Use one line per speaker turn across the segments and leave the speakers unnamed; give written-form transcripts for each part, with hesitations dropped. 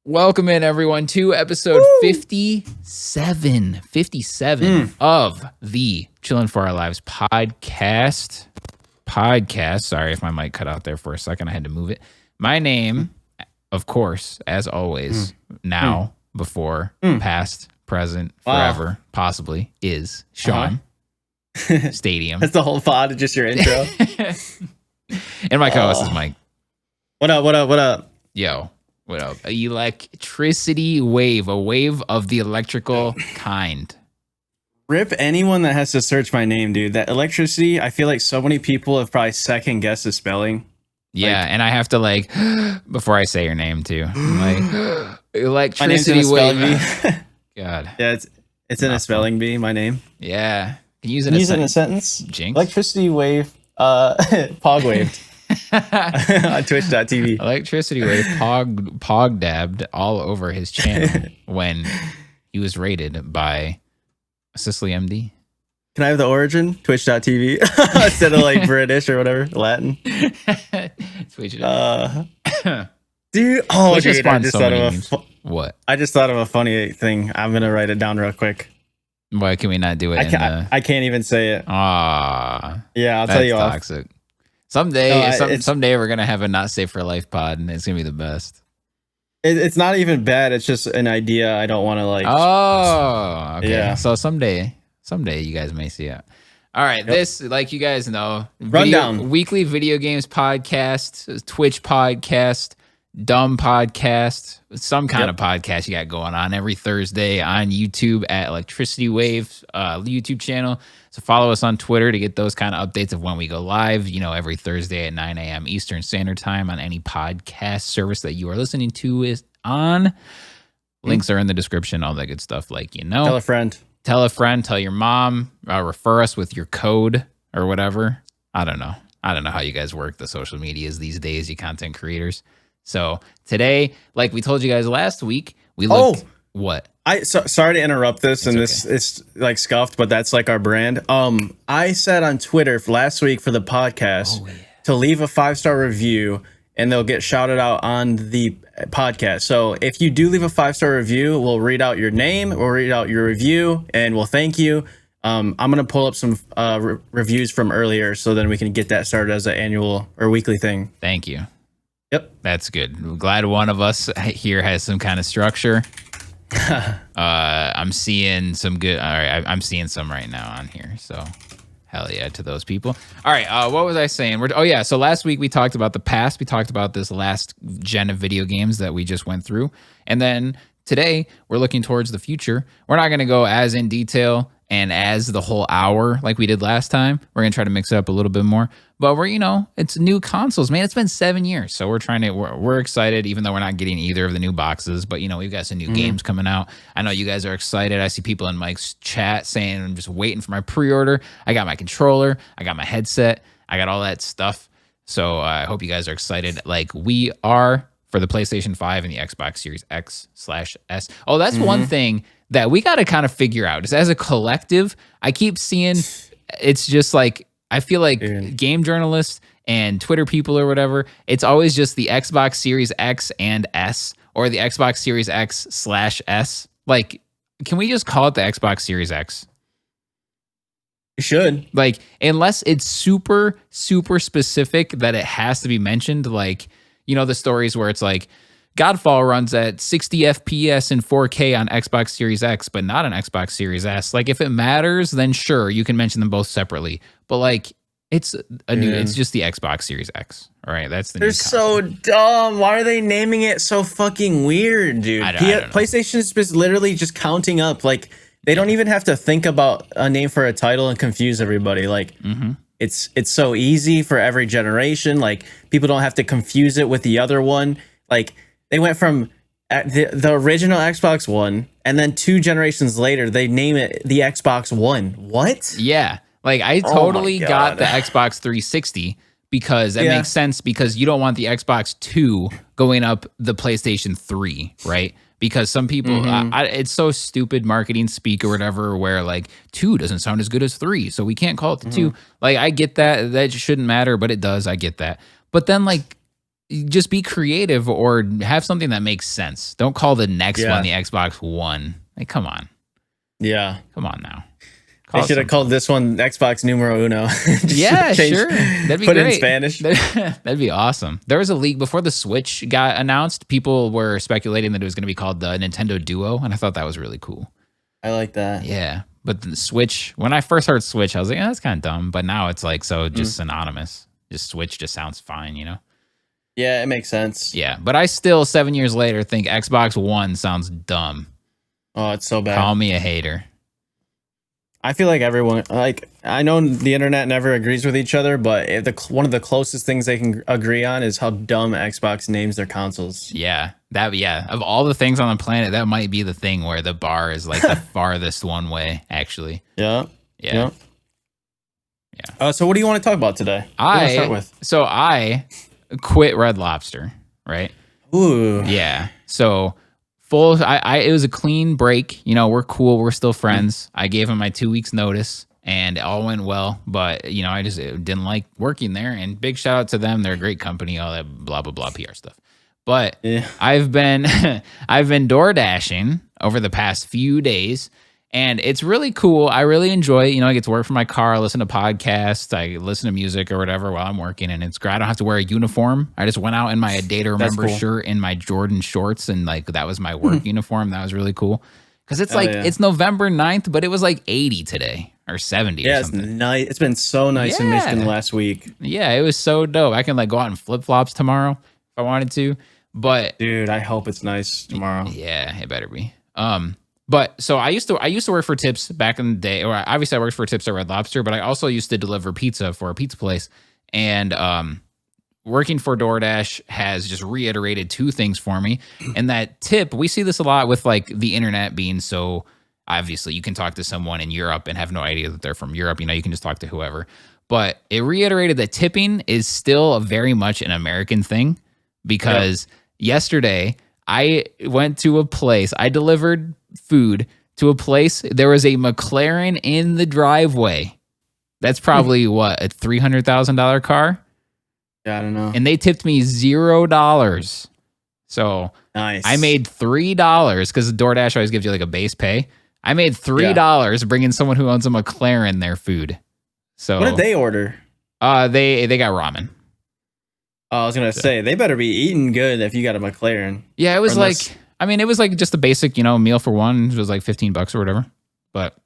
Welcome in, everyone, to episode 57 of the Chillin' for Our Lives podcast. Sorry if my mic cut out there for a second. I had to move it. My name, of course, as always, now, before, past, present, forever, possibly, is Sean Stadium.
That's the whole pod, just your intro.
And my co-host is Mike.
What up?
Yo. What up? ElectricityWave, a wave of the electrical kind.
Rip anyone that has to search my name, dude. That electricity, I feel like so many people have probably second guessed the spelling.
Yeah, and I have to before I say your name too. I'm ElectricityWave. God.
Yeah, it's in a spelling bee, my name.
Yeah. Can you use it
in a sentence?
Jinx.
ElectricityWave, pog waved. On twitch.tv.
ElectricityWave pog dabbed all over his channel when he was rated by Sicily MD.
Can I have the origin? Twitch.tv instead of British or whatever, Latin.
Twitch.
Dude, I just thought of a funny thing. I'm gonna write it down real quick.
Why can we not do it?
I can't even say it.
Yeah,
I'll tell you off.
Toxic. Someday we're gonna have a not safe for life pod, and it's gonna be the best.
It's not even bad. It's just an idea. I don't want to
Oh, okay.
Yeah.
So someday you guys may see it. All right, This, like you guys know, weekly video games podcast, Twitch podcast, dumb podcast, some kind of podcast you got going on every Thursday on YouTube at ElectricityWave YouTube channel. So follow us on Twitter to get those kind of updates of when we go live, every Thursday at 9 a.m. Eastern Standard Time on any podcast service that you are listening to is on. Links are in the description, all that good stuff. Tell
a friend.
Tell a friend, tell your mom, refer us with your code or whatever. I don't know how you guys work the social medias these days, you content creators. So today, like we told you guys last week, we looked... What?
Sorry to interrupt this, it's scuffed, but that's our brand. I said on Twitter last week for the podcast to leave a 5-star review, and they'll get shouted out on the podcast. So if you do leave a 5-star review, we'll read out your name, we'll read out your review, and we'll thank you. I'm gonna pull up some reviews from earlier, so then we can get that started as an annual or weekly thing.
Thank you.
Yep,
that's good. I'm glad one of us here has some kind of structure. I'm seeing some good. All right, I'm seeing some right now on here. So, hell yeah to those people. All right, what was I saying? So last week we talked about the past. We talked about this last gen of video games that we just went through, and then today we're looking towards the future. We're not going to go as in detail and as the whole hour like we did last time. We're going to try to mix it up a little bit more. But it's new consoles, man. It's been 7 years. So we're excited, even though we're not getting either of the new boxes. But, we've got some new games coming out. I know you guys are excited. I see people in Mike's chat saying, I'm just waiting for my pre-order. I got my controller. I got my headset. I got all that stuff. So I hope you guys are excited like we are for the PlayStation 5 and the Xbox Series X/S. Oh, that's one thing that we got to kind of figure out. Is as a collective, I keep seeing it's just I feel like game journalists and Twitter people or whatever, it's always just the Xbox Series X and S or the Xbox Series X/S. Can we just call it the Xbox Series X?
You should.
Unless it's super, super specific that it has to be mentioned, the stories where it's Godfall runs at 60 FPS and 4K on Xbox Series X, but not on Xbox Series S. If it matters, then sure, you can mention them both separately. But it's it's just the Xbox Series X. All right, that's the.
They're so dumb. Why are they naming it so fucking weird, dude?
I don't know.
PlayStation is just literally just counting up. They don't even have to think about a name for a title and confuse everybody. It's so easy for every generation. People don't have to confuse it with the other one. They went from the original Xbox One, and then 2 generations later, they name it the Xbox One. What?
Yeah. I totally got the Xbox 360 because that makes sense because you don't want the Xbox 2 going up the PlayStation 3, right? Because some people, it's so stupid marketing speak or whatever, where 2 doesn't sound as good as 3, so we can't call it the 2. I get that. That shouldn't matter, but it does. I get that. But then, just be creative or have something that makes sense. Don't call the next
Yeah.
one the Xbox One. Like, come on.
Yeah.
Come on now.
They should have called this one Xbox Numero Uno.
Yeah, sure. That'd be
put
great.
it in Spanish.
That'd be awesome. There was a leak before the Switch got announced. People were speculating that it was going to be called the Nintendo Duo, and I thought that was really cool.
I like that.
Yeah, but the Switch, when I first heard Switch, I was like, that's kind of dumb. But now it's like so just synonymous. Just Switch just sounds fine, you know?
Yeah, it makes sense.
Yeah, but I still, 7 years later, think Xbox One sounds dumb.
Oh, it's so bad.
Call me a hater.
I feel like everyone, like, I know the internet never agrees with each other, but one of the closest things they can agree on is how dumb Xbox names their consoles.
Yeah, of all the things on the planet, that might be the thing where the bar is like the farthest one way, actually.
Yeah.
Yeah.
So what do you want to talk about today?
I quit Red Lobster, right?
Ooh.
Yeah. So it was a clean break. You know, we're cool. We're still friends. I gave him my 2 weeks notice and it all went well. But, you know, I just didn't like working there. And big shout out to them. They're a great company, all that blah, blah, blah PR stuff. But I've been door dashing over the past few days. And it's really cool. I really enjoy it. You know, I get to work from my car, I listen to podcasts, I listen to music or whatever while I'm working. And it's great. I don't have to wear a uniform. I just went out in my A Day to Remember shirt and my Jordan shorts. And like, that was my work uniform. That was really cool. Because it's it's November 9th, but it was like 80 today or 70 or something.
It's nice. It's been so nice in Michigan last week.
Yeah, it was so dope. I can like go out in flip-flops tomorrow if I wanted to. But
dude, I hope it's nice tomorrow.
Yeah, it better be. But so I used to work for Tips back in the day, or obviously I worked for Tips at Red Lobster, but I also used to deliver pizza for a pizza place. And working for DoorDash has just reiterated two things for me. And that tip, we see this a lot with like the internet being so obviously you can talk to someone in Europe and have no idea that they're from Europe. You know, you can just talk to whoever. But it reiterated that tipping is still a very much an American thing because yesterday I went to a place, I delivered food to a place. There was a McLaren in the driveway. That's probably what, a $300,000 car?
Yeah, I don't know.
And they tipped me $0. So
nice.
I made $3 because DoorDash always gives you like a base pay. I made $3 bringing someone who owns a McLaren their food. So
what did they order?
They got ramen.
I was gonna say they better be eating good if you got a McLaren.
Yeah, it was it was like just a basic, you know, meal for one. It was like $15 or whatever. But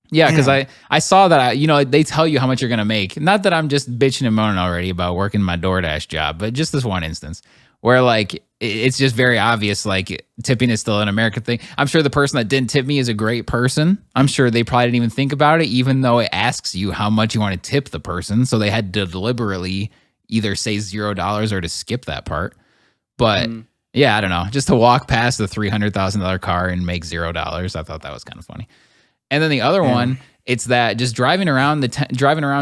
yeah, because I saw that, they tell you how much you're going to make. Not that I'm just bitching and moaning already about working my DoorDash job, but just this one instance where like, it's just very obvious, like tipping is still an American thing. I'm sure the person that didn't tip me is a great person. I'm sure they probably didn't even think about it, even though it asks you how much you want to tip the person. So they had to deliberately either say $0 or to skip that part. But yeah, I don't know. Just to walk past the $300,000 car and make $0, I thought that was kind of funny. And then the other one, it's that just driving around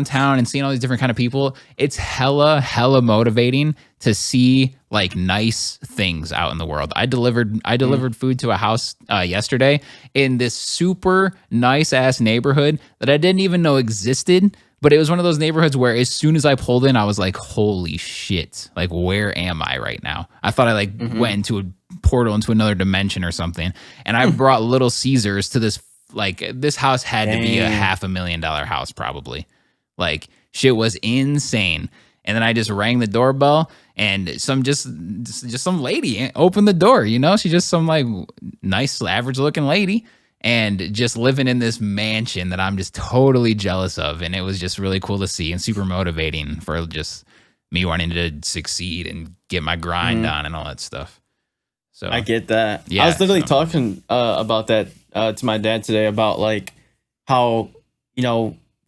town and seeing all these different kind of people. It's hella motivating to see like nice things out in the world. I delivered food to a house yesterday in this super nice ass neighborhood that I didn't even know existed. But it was one of those neighborhoods where as soon as I pulled in, I was like, holy shit. Like, where am I right now? I thought I went into a portal into another dimension or something. And I brought Little Caesars to this. Like, this house had to be a $500,000 house, probably. Like, shit was insane. And then I just rang the doorbell, and some lady opened the door. You know, she's just some like nice, average-looking lady, and just living in this mansion that I'm just totally jealous of. And it was just really cool to see and super motivating for just me wanting to succeed and get my grind on and all that stuff. So
I get that.
Yeah,
I was literally talking about that to my dad today about like how,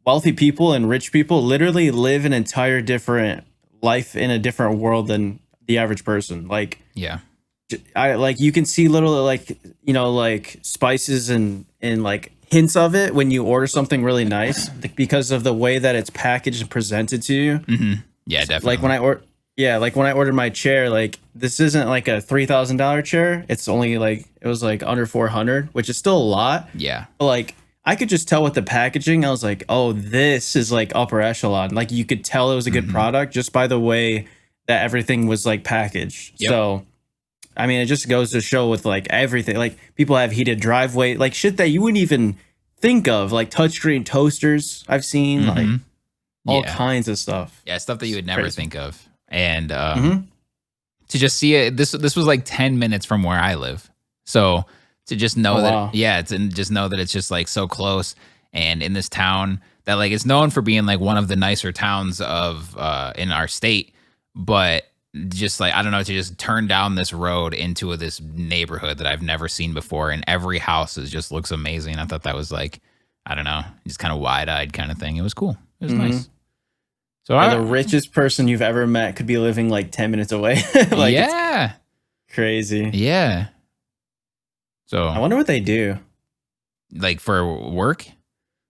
wealthy people and rich people literally live an entire different life in a different world than the average person. Like,
yeah,
you can see little like spices and like hints of it when you order something really nice because of the way that it's packaged and presented to you.
Mm-hmm. Yeah, definitely.
Like when I ordered my chair, like this isn't like a $3,000 chair. It's only like, it was like under 400, which is still a lot.
Yeah.
But like I could just tell with the packaging, I was like, oh, this is like upper echelon. Like you could tell it was a good product just by the way that everything was like packaged.
Yep.
So I mean, it just goes to show with like everything. Like people have heated driveway, like shit that you wouldn't even think of, like touchscreen toasters. I've seen like all kinds of stuff.
Yeah, stuff that you would never think of. And to just see it, this was like 10 minutes from where I live. So to just know to just know that it's just like so close and in this town that like it's known for being like one of the nicer towns of in our state, but just like, I don't know, to just turn down this road into this neighborhood that I've never seen before, and every house just looks amazing. I thought that was like, I don't know, just kind of wide-eyed kind of thing. It was cool. It was nice. So
the richest person you've ever met could be living like 10 minutes away. Like,
yeah,
crazy.
Yeah. So
I wonder what they do,
like for work.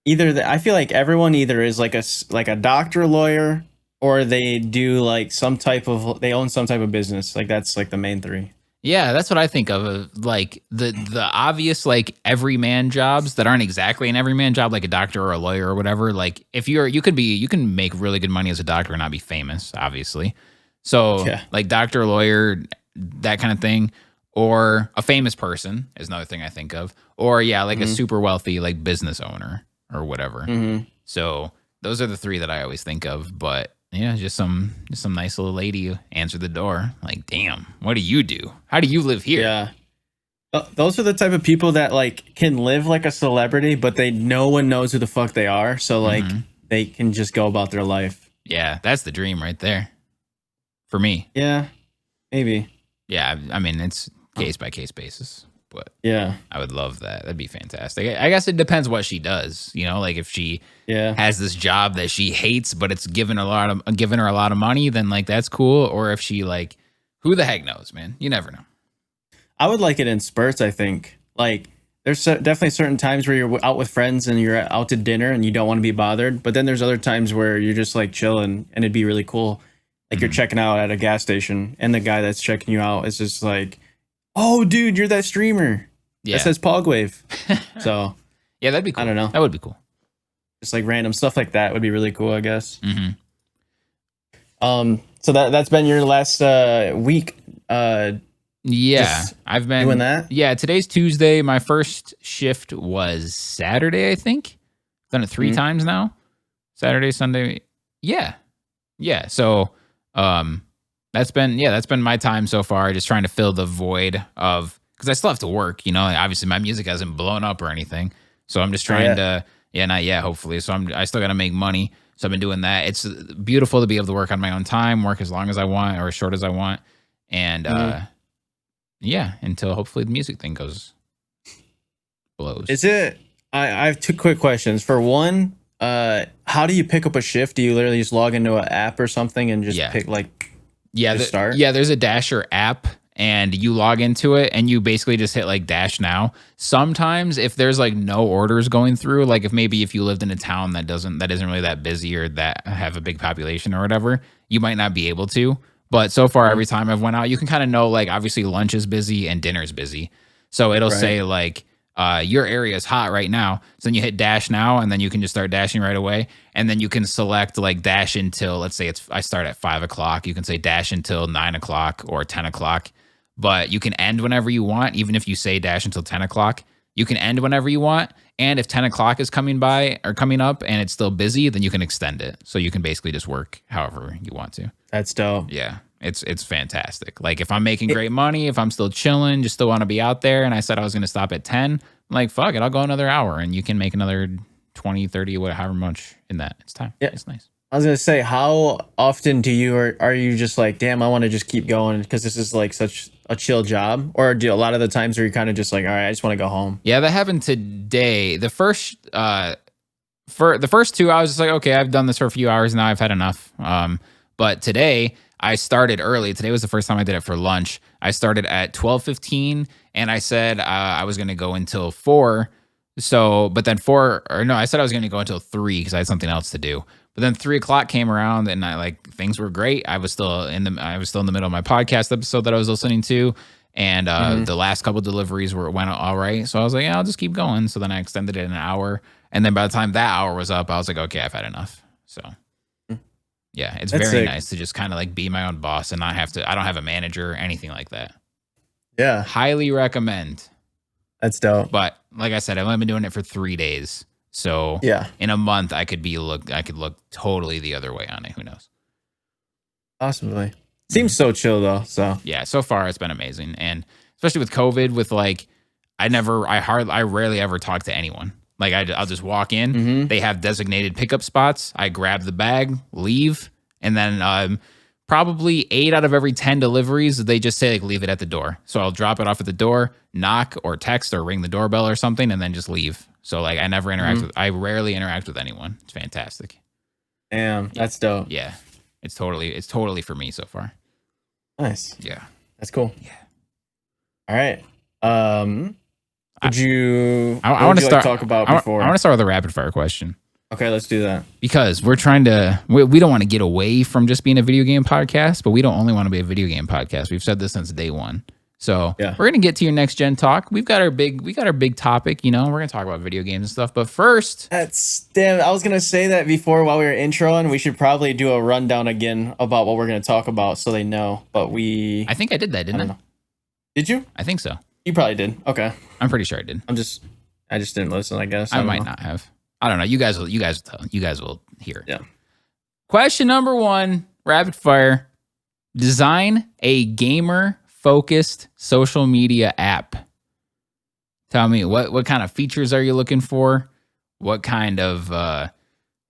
I feel like everyone either is like a doctor, lawyer, or they do like they own some type of business. Like that's like the main three.
Yeah, that's what I think of. Like the obvious like everyman jobs that aren't exactly an everyman job, like a doctor or a lawyer or whatever. Like if you can make really good money as a doctor and not be famous, obviously. So like doctor, lawyer, that kind of thing, or a famous person is another thing I think of. Or like a super wealthy like business owner or whatever. So those are the three that I always think of. But yeah, just some nice little lady answered the door. Like, damn, what do you do? How do you live here?
Yeah. Those are the type of people that like can live like a celebrity, but no one knows who the fuck they are. So like they can just go about their life.
Yeah, that's the dream right there. For me.
Yeah, maybe.
Yeah, I mean, it's case by case basis. But
yeah,
I would love that. That'd be fantastic. I guess it depends what she does. You know, like if she has this job that she hates, but it's giving her a lot of money, then like that's cool. Or if she like, who the heck knows, man? You never know.
I would like it in spurts. I think like there's definitely certain times where you're out with friends and you're out to dinner and you don't want to be bothered. But then there's other times where you're just like chilling and it'd be really cool. Like you're checking out at a gas station and the guy that's checking you out is just like, oh, dude, you're that streamer that says Pogwave. So,
yeah, that'd be cool.
I don't know.
That would be cool.
Just like random stuff like that would be really cool, I guess. So that's been your last week.
Yeah, I've been
doing that.
Yeah, today's Tuesday. My first shift was Saturday, I think. Done it 3 times now. Saturday, Sunday. Yeah. So, that's been my time so far, just trying to fill the void of, because I still have to work, you know, obviously my music hasn't blown up or anything. So I'm just trying to, not yet, hopefully. So I still got to make money. So I've been doing that. It's beautiful to be able to work on my own time, work as long as I want or as short as I want. And until hopefully the music thing blows.
Is it, I have 2 quick questions. For one, how do you pick up a shift? Do you literally just log into an app or something and just pick like, start?
Yeah, there's a Dasher app and you log into it and you basically just hit like dash now. Sometimes if there's like no orders going through, like if you lived in a town that isn't really that busy or that have a big population or whatever, you might not be able to. But so far, every time I've went out, you can kind of know like obviously lunch is busy and dinner's busy. So it'll say like, your area is hot right now. So then you hit dash now and then you can just start dashing right away. And then you can select like dash until, let's say I start at 5 o'clock. You can say dash until 9 o'clock or 10 o'clock, but you can end whenever you want. Even if you say dash until 10 o'clock, you can end whenever you want. And if 10 o'clock is coming up and it's still busy, then you can extend it. So you can basically just work however you want to.
That's dope.
Yeah. It's fantastic. Like if I'm making great money, if I'm still chilling, just still want to be out there, and I said I was going to stop at 10, I'm like, fuck it, I'll go another hour and you can make another 20, 30, however much in that. It's time. Yeah. It's nice.
I was going to say, how often are you just like, damn, I want to just keep going because this is like such a chill job? Or do a lot of the times where you're kind of just like, all right, I just want to go home?
Yeah, that happened today. The first 2, I was just like, okay, I've done this for a few hours now. I've had enough. But today I started early. Today was the first time I did it for lunch. I started at 12:15 and I said I was going to go until 4. So, but then I said I was going to go until 3 because I had something else to do. But then 3 o'clock came around and things were great. I was still in the middle of my podcast episode that I was listening to. And the last couple deliveries went all right. So I was like, yeah, I'll just keep going. So then I extended it an hour. And then by the time that hour was up, I was like, okay, I've had enough. So Yeah, it's
That's
very
sick.
nice to just kind of like be my own boss and not have to. I don't have a manager or anything like that.
Yeah,
Highly recommend.
that's dope.
But like I said, I've only been doing it for 3 days, so
Yeah,
in a month I could look totally the other way on it. Who knows?
possibly. Seems so chill though. So
Yeah, so far it's been amazing, and especially with COVID, with like I rarely ever talk to anyone. Like I'll just walk in. They have designated pickup spots. I grab the bag, leave, and then probably 8 out of every 10 deliveries they just say like leave it at the door. So I'll drop it off at the door, knock or text or ring the doorbell or something, and then just leave. So like I rarely interact with anyone. It's fantastic.
damn, that's dope.
Yeah, it's totally for me so far.
Nice.
Yeah,
That's cool.
yeah.
All right. Would you?
I want to start
talk about
I
before.
want to start with a rapid fire question.
Okay, let's do that.
Because we're trying to, we don't want to get away from just being a video game podcast, but we don't only want to be a video game podcast. We've said this since day one. So
Yeah.
we're going to get to your next gen talk. We got our big topic, we're going to talk about video games and stuff. But first,
Damn. I was gonna say that before while we were introing. We should probably do a rundown again about what we're gonna talk about so they know. But
I think I did that, didn't I?
Did you?
I think so.
You probably did. Okay.
I'm pretty sure I did.
I just didn't listen. I guess
I
don't
might
know.
not have. I don't know. You guys will tell. You guys will hear.
Yeah.
Question number 1, rapid fire. Design a gamer focused social media app. Tell me what kind of features are you looking for? What kind of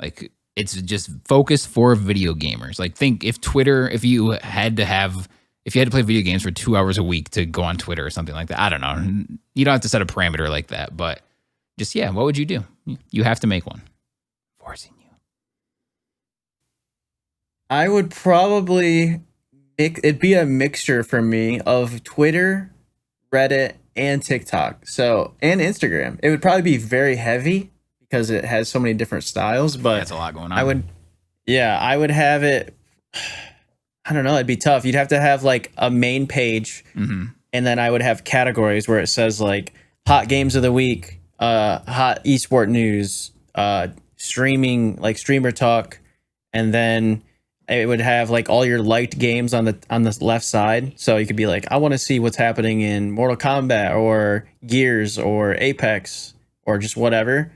like it's just focused for video gamers. Like think if you had to play video games for 2 hours a week to go on Twitter or something like that. I don't know. You don't have to set a parameter like that, but just, what would you do? You have to make one. Forcing you.
I would probably it'd be a mixture for me of Twitter, Reddit, and TikTok. So, and Instagram. It would probably be very heavy because it has so many different styles, but
That's a lot going on.
I would have it. I don't know. It'd be tough. You'd have to have like a main page, and then I would have categories where it says like hot games of the week, hot esport news, streaming, like streamer talk, and then it would have like all your liked games on the left side. So you could be like, I want to see what's happening in Mortal Kombat or Gears or Apex or just whatever.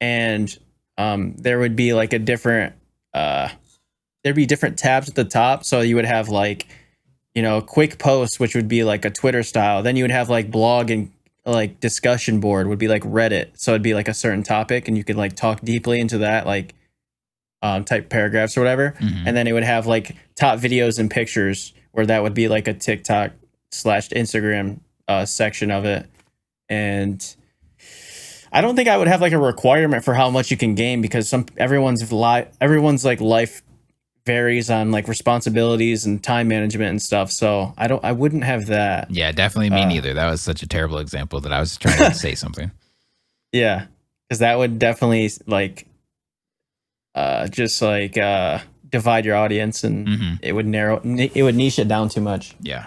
And there would be like a different there'd be different tabs at the top. So you would have like, quick posts, which would be like a Twitter style. Then you would have like blog and like discussion board would be like Reddit. So it'd be like a certain topic and you could like talk deeply into that, like type paragraphs or whatever. And then it would have like top videos and pictures where that would be like a TikTok / Instagram section of it. And I don't think I would have like a requirement for how much you can game because everyone's like life varies on like responsibilities and time management and stuff. So I wouldn't have that.
Yeah, definitely me neither. That was such a terrible example that I was trying to say something.
Yeah, because that would definitely like divide your audience and it would niche it down too much.
Yeah.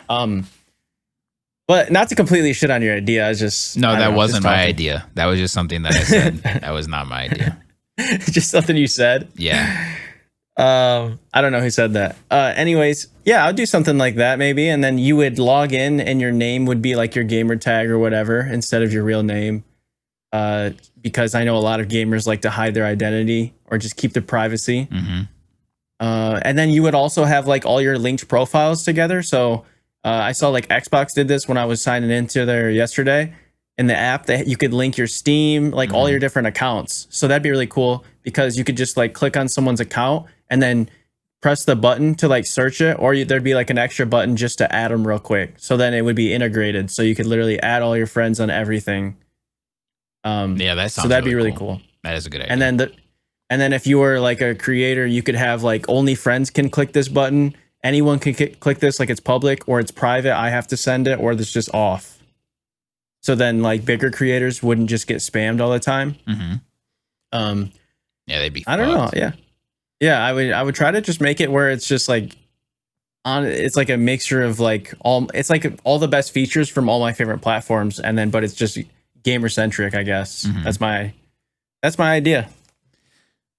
But not to completely shit on your idea. I just
that wasn't my idea. That was just something that I said. That was not my idea.
Just something you said.
Yeah.
I don't know who said that. Anyways, yeah, I'll do something like that maybe, and then you would log in and your name would be like your gamer tag or whatever instead of your real name. Because I know a lot of gamers like to hide their identity or just keep their privacy. And then you would also have like all your linked profiles together. So I saw like Xbox did this when I was signing into there yesterday in the app that you could link your Steam, like all your different accounts. So that'd be really cool because you could just like click on someone's account and then press the button to like search it, or there'd be like an extra button just to add them real quick. So then it would be integrated. So you could literally add all your friends on everything.
Yeah, that sounds
so that'd be really cool.
That is a good idea.
And then if you were like a creator, you could have like only friends can click this button. Anyone can click this, like it's public or it's private. I have to send it, or it's just off. So then like bigger creators wouldn't just get spammed all the time.
Yeah, they'd be.
I don't know. Yeah. I would try to just make it where it's just like it's like a mixture of like all the best features from all my favorite platforms, and then but it's just gamer centric, I guess. That's my idea.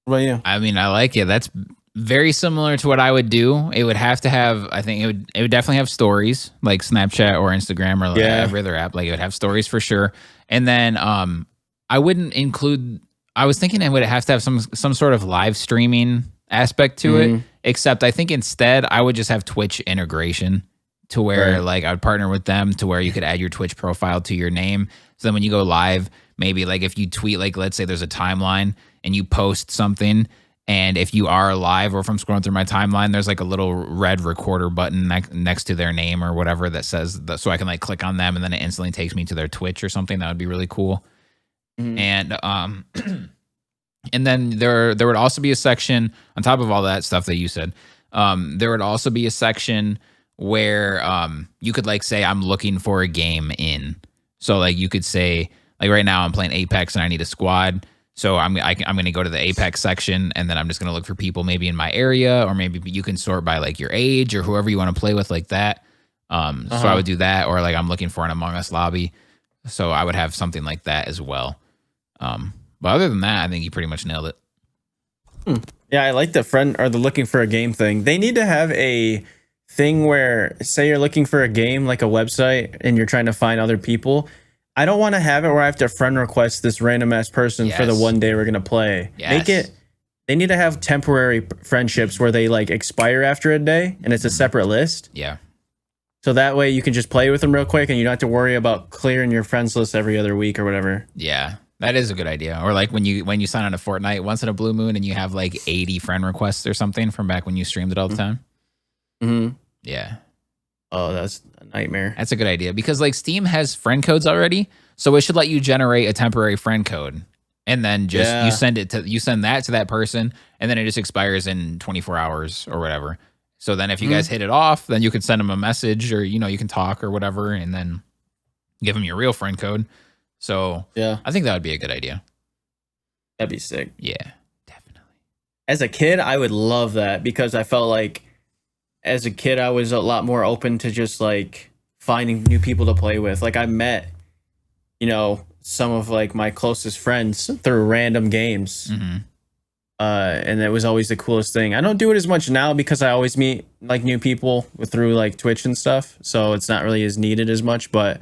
What about you?
I mean, I like it. very similar to what I would do. It would have to have, I think it would definitely have stories like Snapchat or Instagram or like every other app. Like it would have stories for sure. And then I wouldn't include, I was thinking it would have to have some sort of live streaming aspect to it, except I think instead I would just have Twitch integration to where like I would partner with them to where you could add your Twitch profile to your name. So then when you go live, maybe like if you tweet, like let's say there's a timeline and you post something, and if you are live or if I'm scrolling through my timeline, there's like a little red recorder button next to their name or whatever that says so I can like click on them and then it instantly takes me to their Twitch or something. That would be really cool. And and then there would also be a section on top of all that stuff that you said. There would also be a section where you could like say I'm looking for a game in. So like you could say like right now I'm playing Apex and I need a squad. So I'm going to go to the Apex section and then I'm just going to look for people maybe in my area, or maybe you can sort by like your age or whoever you want to play with like that. So I would do that, or like I'm looking for an Among Us lobby. So I would have something like that as well. But other than that, I think you pretty much nailed it.
Yeah, I like the friend or the looking for a game thing. They need to have a thing where, say you're looking for a game, like a website, and you're trying to find other people. I don't want to have it where I have to friend request this random ass person for the one day we're going to play. Make it, they need to have temporary friendships where they like expire after a day and it's a separate list.
Yeah.
So that way you can just play with them real quick and you don't have to worry about clearing your friends list every other week or whatever.
Yeah. That is a good idea. Or like when you sign on to Fortnite once in a blue moon and you have like 80 friend requests or something from back when you streamed it all the time. Yeah.
Oh, that's a nightmare.
That's a good idea because like Steam has friend codes already, so it should let you generate a temporary friend code, and then just you send that to that person, and then it just expires in 24 hours or whatever. So then if you guys hit it off, then you can send them a message, or you can talk or whatever, and then give them your real friend code. So
yeah,
I think that would be a good idea.
That'd be sick.
Yeah, definitely.
As a kid, I would love that because I felt like as a kid, I was a lot more open to just like finding new people to play with. Like I met, some of like my closest friends through random games. And it was always the coolest thing. I don't do it as much now because I always meet like new people through like Twitch and stuff. So it's not really as needed as much, but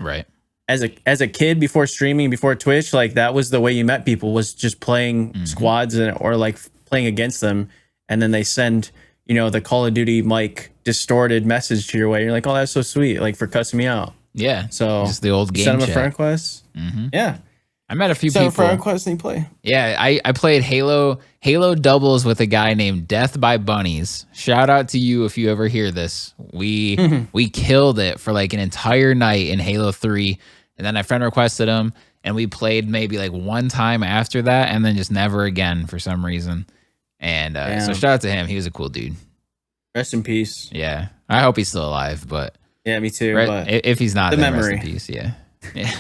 as a kid before streaming, before Twitch, like that was the way you met people, was just playing squads or like playing against them. And then they send, the Call of Duty mic distorted message to your way. You're like, oh, that's so sweet. Like for cussing me out.
Yeah.
So
just the old game
send them
chat.
A friend request. Yeah.
I met a few
people. Send a friend request and you play.
Yeah. I played Halo doubles with a guy named Death by Bunnies. Shout out to you if you ever hear this. We killed it for like an entire night in Halo 3. And then I friend requested him and we played maybe like one time after that and then just never again for some reason. And so shout out to him. He was a cool dude.
Rest in peace.
Yeah. I hope he's still alive, but
yeah, me too.
But if he's not,
the
then
memory.
Rest in peace. Yeah.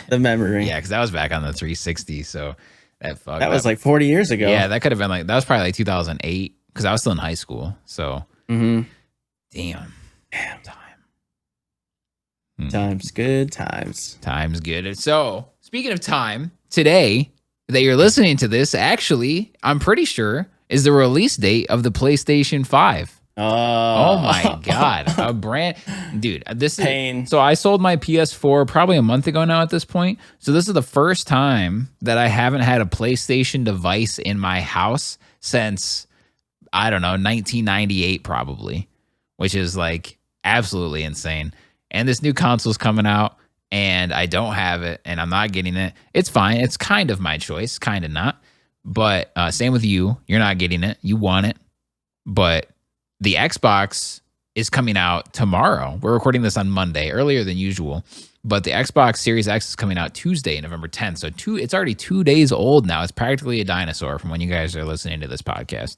The memory.
Yeah, because that was back on the 360. So that
was like 40 years ago.
Yeah, that could have been that was probably like 2008 because I was still in high school. So damn time.
Time's good. Time's
good. So speaking of time, today that you're listening to this, actually, I'm pretty sure is the release date of the PlayStation 5. Oh my God. A brand, dude, this is
pain.
So I sold my PS4 probably a month ago now at this point. So this is the first time that I haven't had a PlayStation device in my house since, I don't know, 1998 probably, which is like absolutely insane. And this new console's coming out and I don't have it and I'm not getting it. It's fine. It's kind of my choice, kind of not. But same with you. You're not getting it. You want it. But the Xbox is coming out tomorrow. We're recording this on Monday, earlier than usual. But the Xbox Series X is coming out Tuesday, November 10th. So it's already 2 days old now. It's practically a dinosaur from when you guys are listening to this podcast.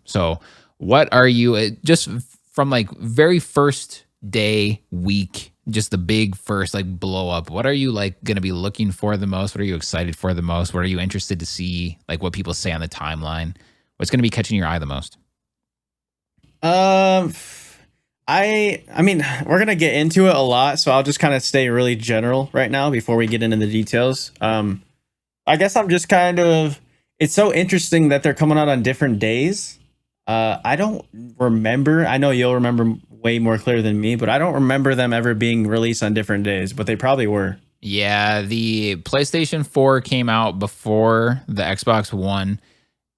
So what are you, just from like very first day, week, just the big first like blow up, what are you like going to be looking for the most? What are you excited for the most? What are you interested to see? Like what people say on the timeline? What's going to be catching your eye the most?
I mean, we're gonna get into it a lot, so I'll just kind of stay really general right now before we get into the details. I guess I'm just kind of, it's so interesting that they're coming out on different days. I don't remember. I know you'll remember way more clear than me, but I don't remember them ever being released on different days, but they probably were.
Yeah, the PlayStation 4 came out before the Xbox One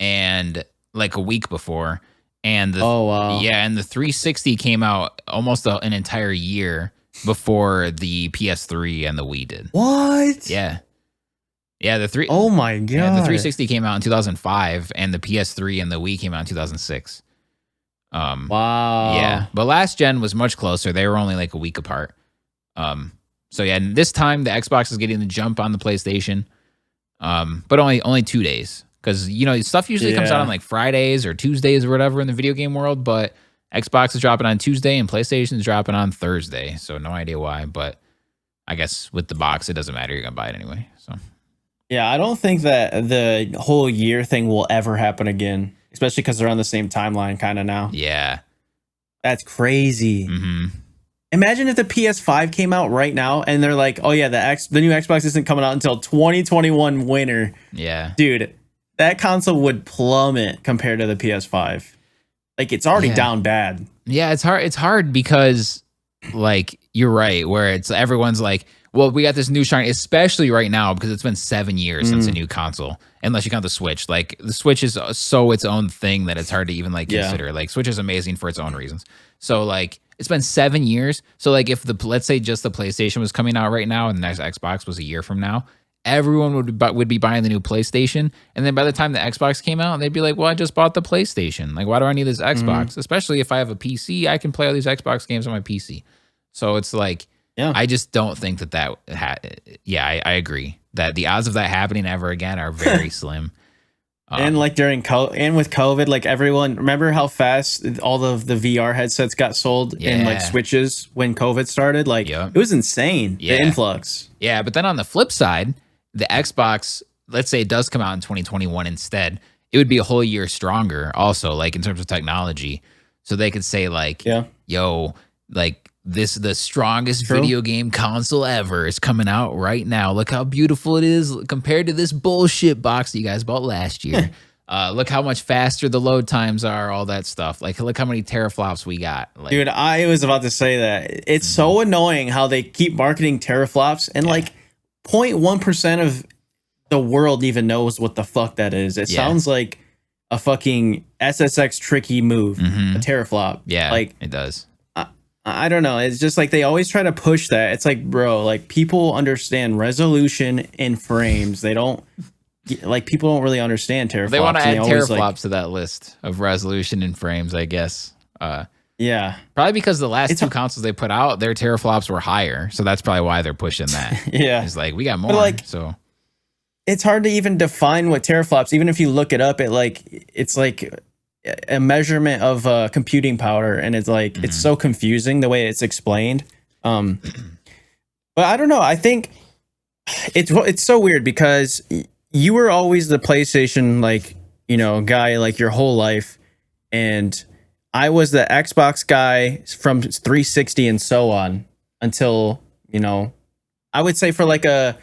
and like a week before. And
Oh, wow.
yeah, and the 360 came out almost an entire year before the PS3 and the Wii did.
What?
Yeah.
Oh my god.
Yeah, the 360 came out in 2005 and the PS3 and the Wii came out in 2006.
Wow.
Yeah, but last gen was much closer. They were only like a week apart. So yeah, and this time the Xbox is getting the jump on the PlayStation. But only 2 days. Because, you know, stuff usually comes out on like Fridays or Tuesdays or whatever in the video game world, but Xbox is dropping on Tuesday and PlayStation is dropping on Thursday. So no idea why, but I guess with the box, it doesn't matter. You're going to buy it anyway. So
yeah, I don't think that the whole year thing will ever happen again, especially because they're on the same timeline kind of now.
yeah.
That's crazy.
Mm-hmm.
Imagine if the PS5 came out right now and they're like, oh yeah, the new Xbox isn't coming out until 2021 winter.
Yeah.
Dude, that console would plummet compared to the PS5. Like, it's already down bad.
Yeah, it's hard. It's hard because, like, you're right, where it's everyone's like, well, we got this new shiny, especially right now because it's been 7 years since a new console, unless you count the Switch. Like, the Switch is so its own thing that it's hard to even like consider. Like, Switch is amazing for its own reasons. So, like, it's been 7 years. So, like, if let's say just the PlayStation was coming out right now and the next Xbox was a year from now, everyone would be buying the new PlayStation, and then by the time the Xbox came out, they'd be like, "Well, I just bought the PlayStation. Like, why do I need this Xbox? Especially if I have a PC, I can play all these Xbox games on my PC." So it's like, I just don't think that. I agree that the odds of that happening ever again are very slim.
And like with COVID, like everyone, remember how fast all of the VR headsets got sold in like Switches when COVID started? Like, it was insane. The influx.
Yeah, but then on the flip side, the Xbox, let's say it does come out in 2021 instead, it would be a whole year stronger also, like in terms of technology. So they could say like, yo, like the strongest video game console ever is coming out right now. Look how beautiful it is compared to this bullshit box that you guys bought last year. Look how much faster the load times are, all that stuff. Like, look how many teraflops we got. Like,
dude, I was about to say that. It's so annoying how they keep marketing teraflops and like 0.1% of the world even knows what the fuck that is. It sounds like a fucking SSX tricky move, a teraflop.
Yeah,
like
it does.
I don't know. It's just like they always try to push that. It's like, bro, like people understand resolution in frames. They don't like people don't really understand teraflops.
They want to add teraflops to that list of resolution in frames, I guess.
Yeah,
probably because the last two consoles they put out, their teraflops were higher, so that's probably why they're pushing that. It's like we got more, so
it's hard to even define what teraflops. Even if you look it up, it's like a measurement of computing power, and it's like it's so confusing the way it's explained. But I don't know. I think it's so weird because you were always the PlayStation guy like your whole life, and I was the Xbox guy from 360 and so on until, I would say for like a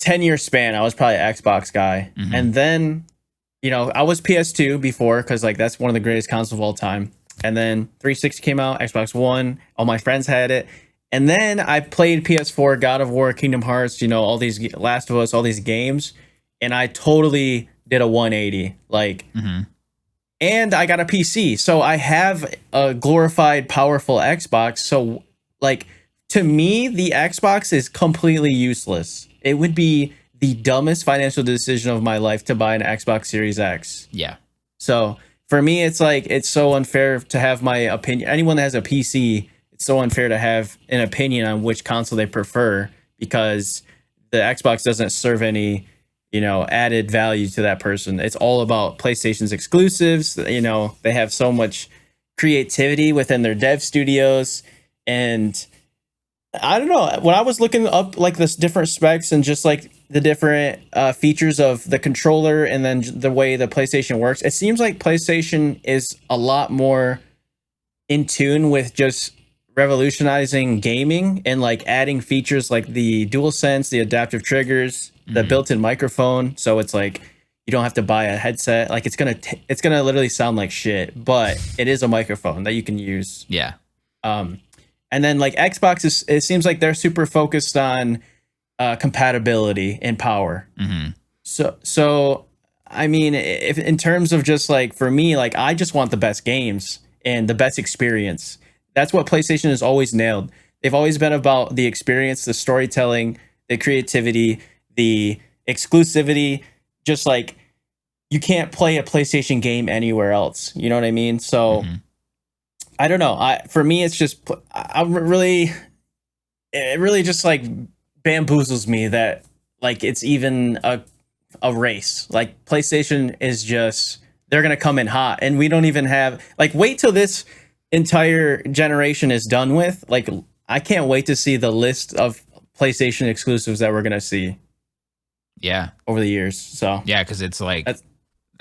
10-year span, I was probably an Xbox guy. And then, I was PS2 before because like that's one of the greatest consoles of all time. And then 360 came out, Xbox One, all my friends had it. And then I played PS4, God of War, Kingdom Hearts, all these Last of Us, all these games. And I totally did a 180. And I got a PC, so I have a glorified, powerful Xbox. So, like, to me, the Xbox is completely useless. It would be the dumbest financial decision of my life to buy an Xbox Series X.
Yeah.
So, for me, it's like, it's so unfair to have my opinion. Anyone that has a PC, it's so unfair to have an opinion on which console they prefer because the Xbox doesn't serve any added value to that person. It's all about PlayStation's exclusives. They have so much creativity within their dev studios. And I don't know, when I was looking up like this different specs and just like the different features of the controller and then the way the PlayStation works, it seems like PlayStation is a lot more in tune with just revolutionizing gaming and like adding features like the DualSense, the adaptive triggers, the built-in microphone. So it's like, You don't have to buy a headset. Like it's gonna literally sound like shit, but it is a microphone that you can use.
Yeah.
And then like Xbox it seems like they're super focused on compatibility and power.
Mm-hmm.
So I mean, if in terms of just like for me, like I just want the best games and the best experience. That's what PlayStation has always nailed. They've always been about the experience, the storytelling, the creativity, the exclusivity. Just like you can't play a PlayStation game anywhere else. You know what I mean? So I don't know. For me, it's just it really just like bamboozles me that like it's even a race. Like PlayStation is just, they're gonna come in hot, and we don't even have like, wait till this entire generation is done with. Like I can't wait to see the list of PlayStation exclusives that we're gonna see.
Yeah,
over the years. So
yeah, because it's like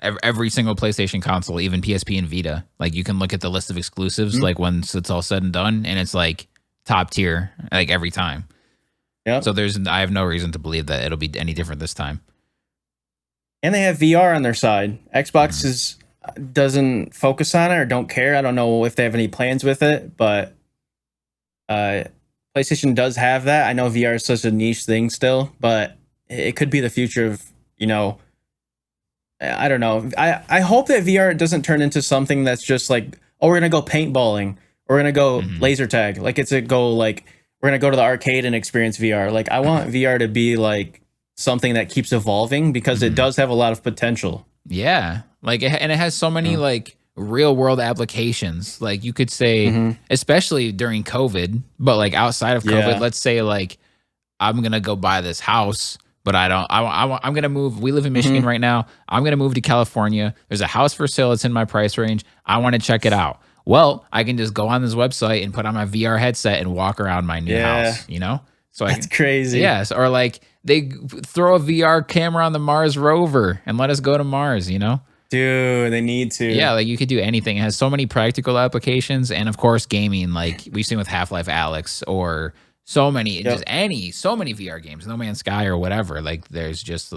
every single PlayStation console, even PSP and Vita, like you can look at the list of exclusives like once it's all said and done, and it's like top tier like every time. Yeah. So I have no reason to believe that it'll be any different this time.
And they have VR on their side. Xbox doesn't focus on it or don't care. I don't know if they have any plans with it, but PlayStation does have that. I know VR is such a niche thing still, but it could be the future of, you know, I don't know. I hope that VR doesn't turn into something that's just like, oh, we're going to go paintballing. We're going to go laser tag. Like we're going to go to the arcade and experience VR. Like I want VR to be like something that keeps evolving because it does have a lot of potential.
Yeah. Like, and it has so many like real world applications. Like you could say, especially during COVID, but like outside of COVID, let's say like, I'm going to go buy this house, but I'm going to move. We live in Michigan right now. I'm going to move to California. There's a house for sale. It's in my price range. I want to check it out. Well, I can just go on this website and put on my VR headset and walk around my new house, you know? So
that's crazy.
Yes. Or like they throw a VR camera on the Mars rover and let us go to Mars, you know?
Dude, they need to.
Yeah, like you could do anything. It has so many practical applications. And of course, gaming, like we've seen with Half-Life Alyx or so many, so many VR games, No Man's Sky or whatever. Like there's just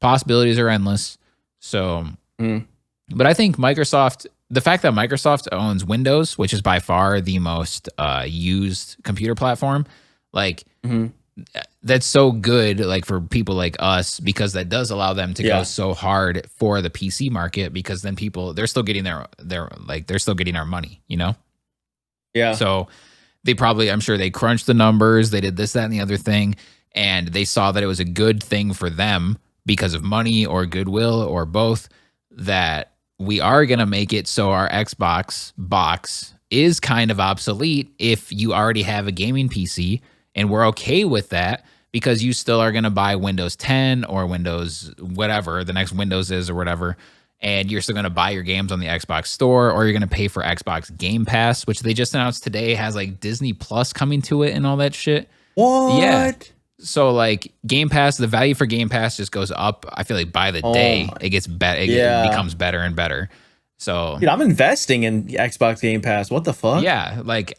possibilities are endless. So, but I think the fact that Microsoft owns Windows, which is by far the most used computer platform, like that's so good, like for people like us, because that does allow them to go so hard for the PC market, because then they're still getting they're still getting our money, you know?
Yeah.
So I'm sure they crunched the numbers, they did this, that, and the other thing, and they saw that it was a good thing for them because of money or goodwill or both, that we are going to make it so our Xbox box is kind of obsolete if you already have a gaming PC, and we're okay with that because you still are going to buy Windows 10 or Windows whatever the next Windows is or whatever, and you're still going to buy your games on the Xbox store, or you're going to pay for Xbox Game Pass, which they just announced today has like Disney Plus coming to it and all that shit.
What?
Yeah. So like Game Pass, the value for Game Pass just goes up. I feel like by the day it gets better. It becomes better and better. So
dude, I'm investing in Xbox Game Pass. What the fuck?
Yeah, like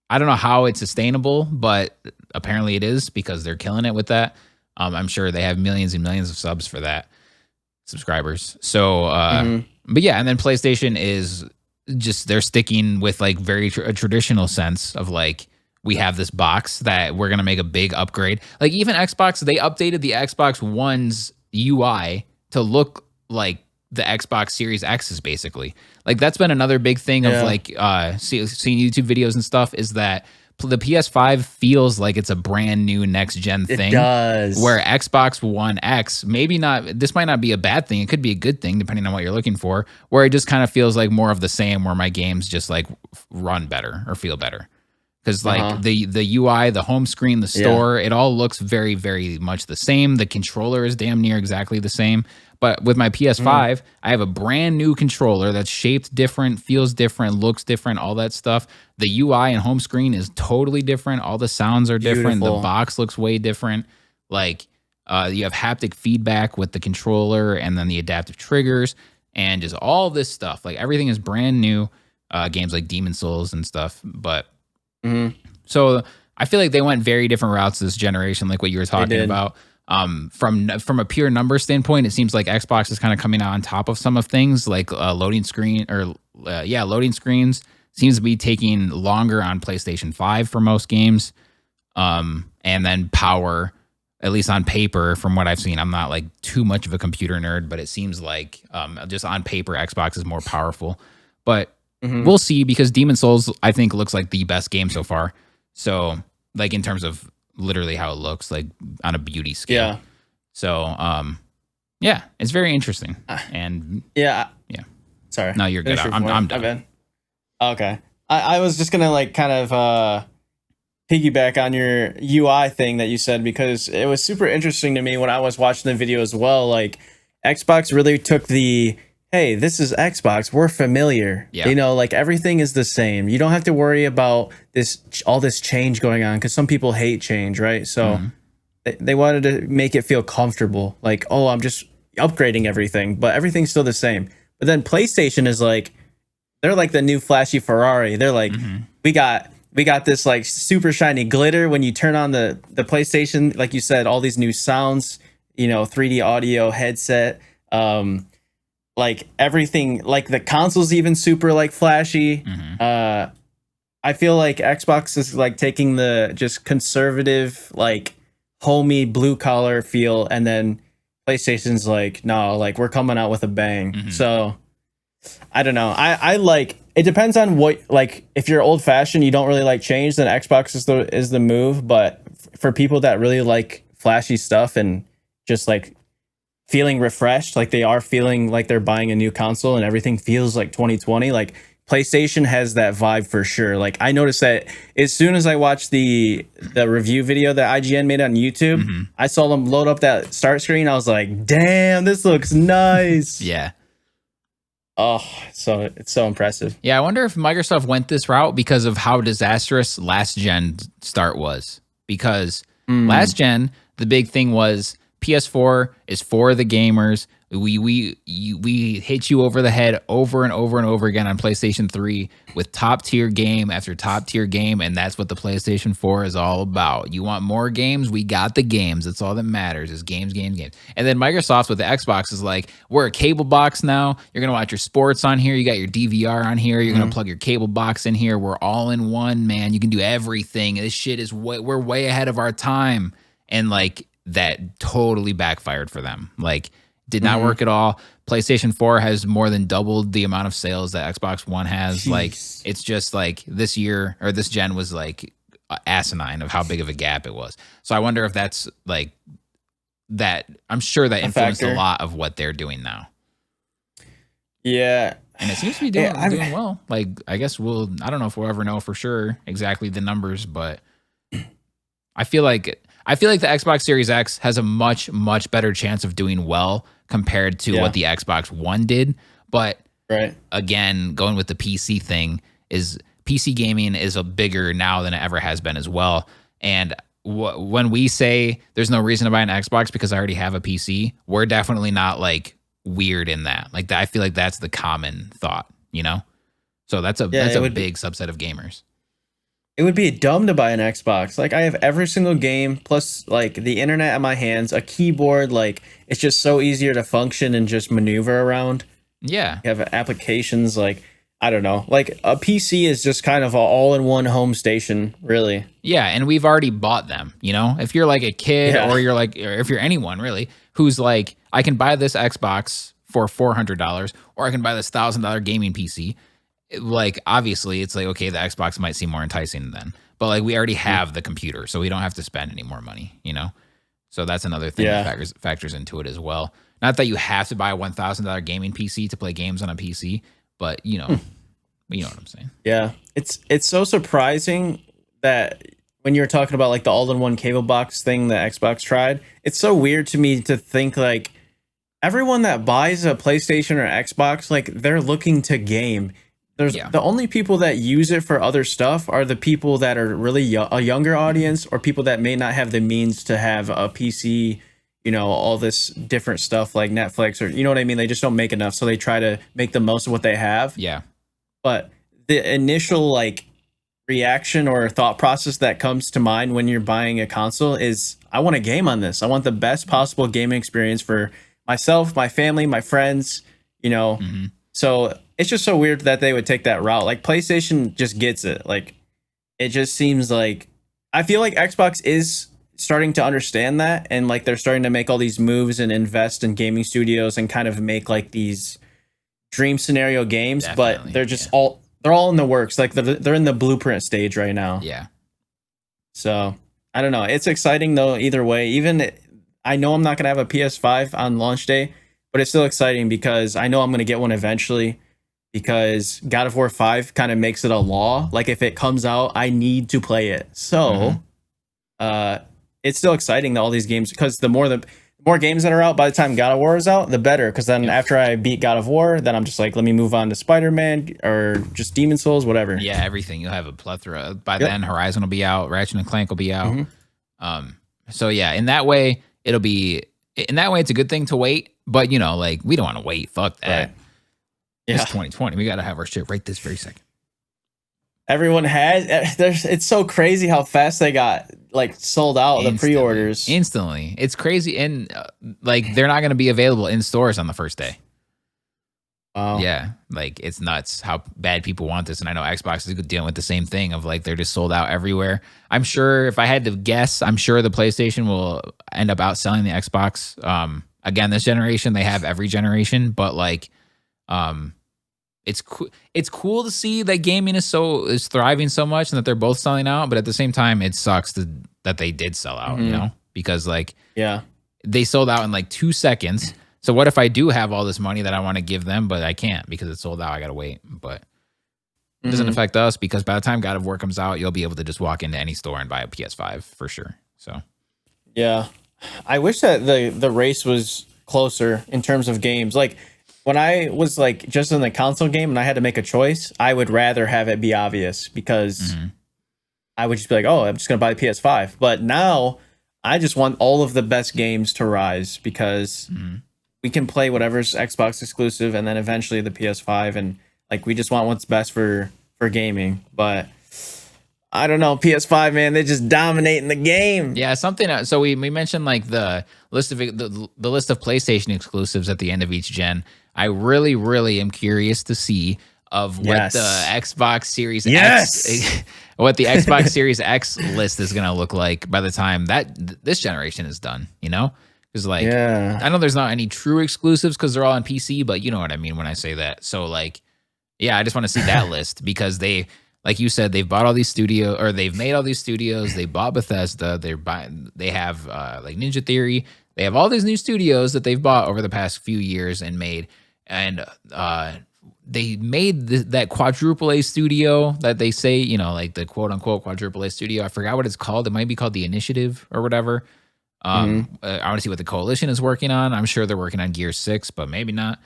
I don't know how it's sustainable, but apparently it is because they're killing it with that. I'm sure they have millions and millions of subscribers. So, but yeah, and then PlayStation is just, they're sticking with like very a traditional sense of like, we have this box that we're going to make a big upgrade. Like even Xbox, they updated the Xbox One's UI to look like the Xbox Series X's basically. Like that's been another big thing of like seeing YouTube videos and stuff, is that the PS5 feels like it's a brand new next gen thing. It
does.
Where Xbox One X, maybe not, this might not be a bad thing. It could be a good thing depending on what you're looking for, where it just kind of feels like more of the same, where my games just like run better or feel better. Because like the UI, the home screen, the store, it all looks very, very much the same. The controller is damn near exactly the same. But with my PS5, I have a brand new controller that's shaped different, feels different, looks different, all that stuff. The UI and home screen is totally different. All the sounds are different. The box looks way different. Like you have haptic feedback with the controller and then the adaptive triggers and just all this stuff. Like everything is brand new. Games like Demon Souls and stuff. But so I feel like they went very different routes this generation, like what you were talking about. From a pure number standpoint, it seems like Xbox is kind of coming out on top of some of things like loading screens seems to be taking longer on PlayStation 5 for most games. And then power, at least on paper, from what I've seen, I'm not like too much of a computer nerd, but it seems like just on paper, Xbox is more powerful. But we'll see, because Demon Souls, I think, looks like the best game so far. So, like, in terms of literally how it looks, like on a beauty scale.
Yeah.
So, yeah, it's very interesting. And
yeah.
Sorry. No, you're good. I'm done.
Okay. I was just gonna like kind of piggyback on your UI thing that you said, because it was super interesting to me when I was watching the video as well. Like, Xbox really took the, hey, this is Xbox, we're familiar.
Yeah.
You know, like everything is the same. You don't have to worry about all this change going on, because some people hate change, right? So they wanted to make it feel comfortable. Like, oh, I'm just upgrading everything, but everything's still the same. But then PlayStation is like, they're like the new flashy Ferrari. They're like, we got this like super shiny glitter when you turn on the PlayStation. Like you said, all these new sounds, you know, 3D audio headset, like everything, like the console's even super like flashy. I feel like Xbox is like taking the just conservative, like homey blue collar feel, and then PlayStation's like, no, like we're coming out with a bang. So I don't know. I like, it depends on what, like, if you're old fashioned, you don't really like change, then Xbox is the move. But for people that really like flashy stuff and just like feeling refreshed, like they are feeling like they're buying a new console and everything feels like 2020, like PlayStation has that vibe for sure. Like, I noticed that as soon as I watched the review video that IGN made on YouTube, I saw them load up that start screen. I was like, damn, this looks nice.
Yeah.
Oh, so it's so impressive.
Yeah, I wonder if Microsoft went this route because of how disastrous last gen start was. Because last gen, the big thing was PS4 is for the gamers. We hit you over the head over and over and over again on PlayStation 3 with top tier game after top tier game, and that's what the PlayStation 4 is all about. You want more games? We got the games. That's all that matters, is games, games, games. And then Microsoft with the Xbox is like, we're a cable box now. You're gonna watch your sports on here. You got your DVR on here. You're gonna plug your cable box in here. We're all in one, man. You can do everything. This shit is we're way ahead of our time. And like, that totally backfired for them. Like, did not work at all. PlayStation 4 has more than doubled the amount of sales that Xbox One has. Jeez. Like, it's just like this year, or this gen, was like asinine of how big of a gap it was. So I wonder if that's like that. I'm sure that influenced a lot of what they're doing now.
Yeah.
And it seems to be doing well. Like, I guess I don't know if we'll ever know for sure exactly the numbers, but I feel like the Xbox Series X has a much, much better chance of doing well compared to what the Xbox One did. But again, going with the PC thing, is PC gaming is a bigger now than it ever has been as well. And when we say there's no reason to buy an Xbox because I already have a PC, we're definitely not like weird in that. Like, I feel like that's the common thought, you know? So that's a big subset of gamers.
It would be dumb to buy an Xbox. Like, I have every single game, plus like the internet at my hands, a keyboard. Like, it's just so easier to function and just maneuver around.
Yeah.
You have applications, like, I don't know. Like, a PC is just kind of an all-in-one home station, really.
Yeah, and we've already bought them, you know? If you're like a kid or if you're anyone really who's like, I can buy this Xbox for $400 or I can buy this $1,000 gaming PC. Like, obviously it's like, okay, the Xbox might seem more enticing then, but like, we already have the computer, so we don't have to spend any more money, you know? So that's another thing that factors into it as well. Not that you have to buy a $1,000 gaming PC to play games on a PC, but you know, you know what I'm saying?
Yeah. It's so surprising that when you're talking about like the all-in-one cable box thing that Xbox tried, it's so weird to me to think like everyone that buys a PlayStation or Xbox, like, they're looking to game. The only people that use it for other stuff are the people that are really a younger audience, or people that may not have the means to have a PC, you know, all this different stuff like Netflix, or, you know what I mean? They just don't make enough, so they try to make the most of what they have.
Yeah.
But the initial like reaction or thought process that comes to mind when you're buying a console is I want a game on this. I want the best possible gaming experience for myself, my family, my friends, you know.
Mhm.
So it's just so weird that they would take that route. Like PlayStation just gets it. Like it just seems like I feel like Xbox is starting to understand that, and like they're starting to make all these moves and invest in gaming studios and kind of make like these dream scenario games,
Definitely,
but they're just they're all in the works. Like they're in the blueprint stage right now.
Yeah.
So I don't know. It's exciting though. Either way, I know I'm not gonna have a PS5 on launch day, but it's still exciting because I know I'm gonna get one eventually. Because God of War 5 kind of makes it a law. Like if it comes out, I need to play it. So, it's still exciting that all these games. Because the more games that are out by the time God of War is out, the better. Because then after I beat God of War, then I'm just like, let me move on to Spider-Man or just Demon Souls, whatever.
Yeah, everything. You'll have a plethora. By then, Horizon will be out. Ratchet and Clank will be out. So yeah, in that way, it's a good thing to wait. But you know, like we don't want to wait. Fuck that.
Right. Yeah.
It's 2020. We got to have our shit right this very second.
Everyone has. It's so crazy how fast they got like sold out the pre-orders
instantly. It's crazy, and like they're not going to be available in stores on the first day.
Wow.
Yeah, like it's nuts how bad people want this, and I know Xbox is dealing with the same thing of like they're just sold out everywhere. I'm sure if I had to guess, I'm sure the PlayStation will end up outselling the Xbox. Again, this generation they have every generation, but like. It's cool to see that gaming is thriving so much and that they're both selling out, but at the same time it sucks that they did sell out, you know, because like they sold out in like 2 seconds. So what if I do have all this money that I want to give them, but I can't because it's sold out? I gotta wait. But it doesn't affect us because by the time God of War comes out, you'll be able to just walk into any store and buy a PS5 for sure. So
yeah, I wish that the race was closer in terms of games. Like when I was like just in the console game and I had to make a choice, I would rather have it be obvious because I would just be like, oh, I'm just going to buy the PS5. But now I just want all of the best games to rise because we can play whatever's Xbox exclusive and then eventually the PS5. And like, we just want what's best for gaming. But I don't know, PS5, man, they just dominating the game.
Yeah, something. So we mentioned like the list of the list of PlayStation exclusives at the end of each gen. I really, really am curious to see of what the Xbox Series X, what the Xbox Series X list is gonna look like by the time that this generation is done. You know, because like I know there's not any true exclusives because they're all on PC, but you know what I mean when I say that. So like, yeah, I just want to see that list because they. Like you said, they've bought all these they've made all these studios. They bought Bethesda. They have like Ninja Theory. They have all these new studios that they've bought over the past few years and made. And they made that quadruple A studio that they say, you know, like the quote unquote quadruple A studio. I forgot what it's called. It might be called the Initiative or whatever. I want to see what the Coalition is working on. I'm sure they're working on Gear 6, but maybe not.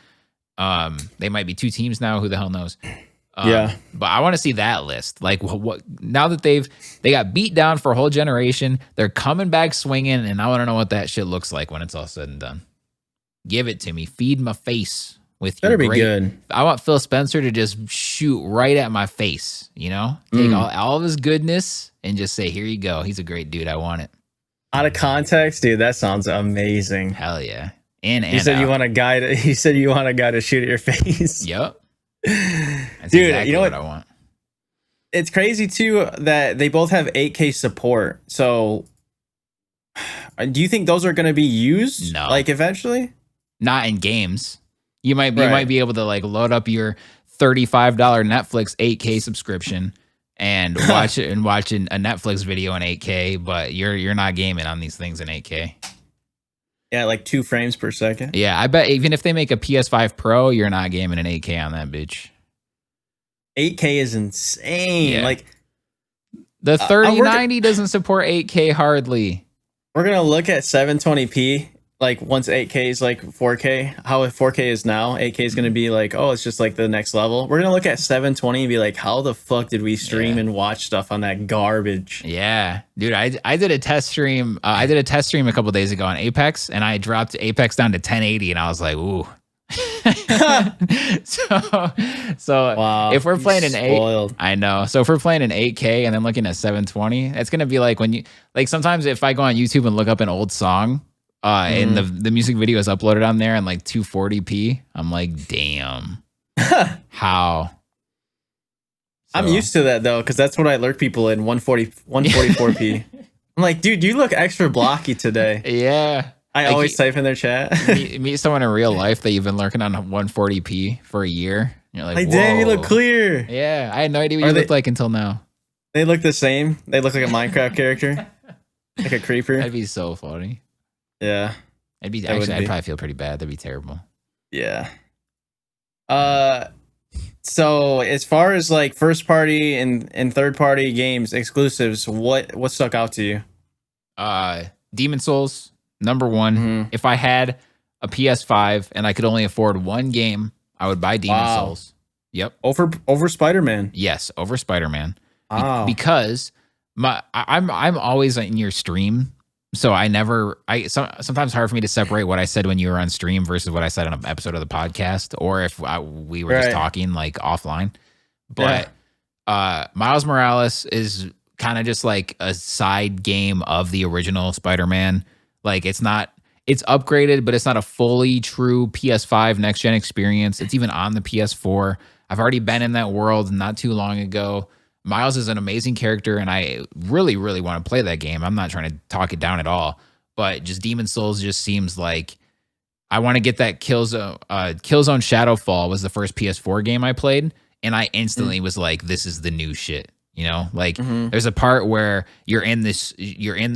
They might be 2 teams now. Who the hell knows? But I want to see that list. Like, what now that they got beat down for a whole generation, they're coming back swinging, and I want to know what that shit looks like when it's all said and done. Give it to me. Feed my face with your
great. Good.
I want Phil Spencer to just shoot right at my face. You know, take all of his goodness and just say, "Here you go." He's a great dude. I want it.
Out of context, dude, that sounds amazing.
Hell yeah! And
you said you want a guy to. You said you want a guy to shoot at your face.
Yep. That's
dude,
exactly
you know
what I want.
It's crazy too that they both have 8K support. So, do you think those are going to be used?
No,
like eventually.
Not in games. You might be able to like load up your $35 Netflix 8K subscription and watch it and watch a Netflix video in 8K, but you're not gaming on these things in 8K.
Yeah, like 2 frames per second.
Yeah, I bet even if they make a PS5 Pro, you're not gaming in 8K on that bitch.
8K is insane.
Yeah.
Like
the 3090 doesn't support 8K hardly.
We're gonna look at 720p. Like once 8K is like 4K, how 4K is now, 8K is gonna be like, oh, it's just like the next level. We're gonna look at 720 and be like, how the fuck did we stream and watch stuff on that garbage?
Yeah, dude, I did a test stream. I did a test stream a couple days ago on Apex, and I dropped Apex down to 1080, and I was like, ooh, so
Wow,
if we're playing an
spoiled.
8, I know. So if we're playing an 8K and then looking at 720, it's gonna be like when you like sometimes if I go on YouTube and look up an old song, and the music video is uploaded on there in like 240p, I'm like, damn, how? So.
I'm used to that though, because that's what I lurk people in 144p. I'm like, dude, you look extra blocky today.
Yeah.
I
like
always type in their chat.
meet someone in real life that you've been lurking on 140p for a year. And you're like,
damn, you look clear.
Yeah, I had no idea what you looked like until now.
They look the same. They look like a Minecraft character, like a creeper.
That'd be so funny.
Yeah,
I'd probably feel pretty bad. That'd be terrible.
Yeah. So as far as like first party and third party games exclusives, what stuck out to you?
Demon Souls, number one. If I had a PS5 and I could only afford one game, I would buy Demon Souls. Yep.
Over Spider-Man.
Yes, over Spider-Man.
Wow.
Because I'm always in your stream. So sometimes hard for me to separate what I said when you were on stream versus what I said on an episode of the podcast, or if we were just talking like offline. But Miles Morales is kind of just like a side game of the original Spider-Man. Like it's upgraded, but it's not a fully true PS5 next gen experience. It's even on the PS4. I've already been in that world not too long ago. Miles is an amazing character, and I really, really want to play that game. I'm not trying to talk it down at all, but just Demon Souls just seems like I want to get that Killzone. Killzone Shadowfall was the first PS4 game I played, and I instantly was like, "This is the new shit." You know, like there's a part where you're in this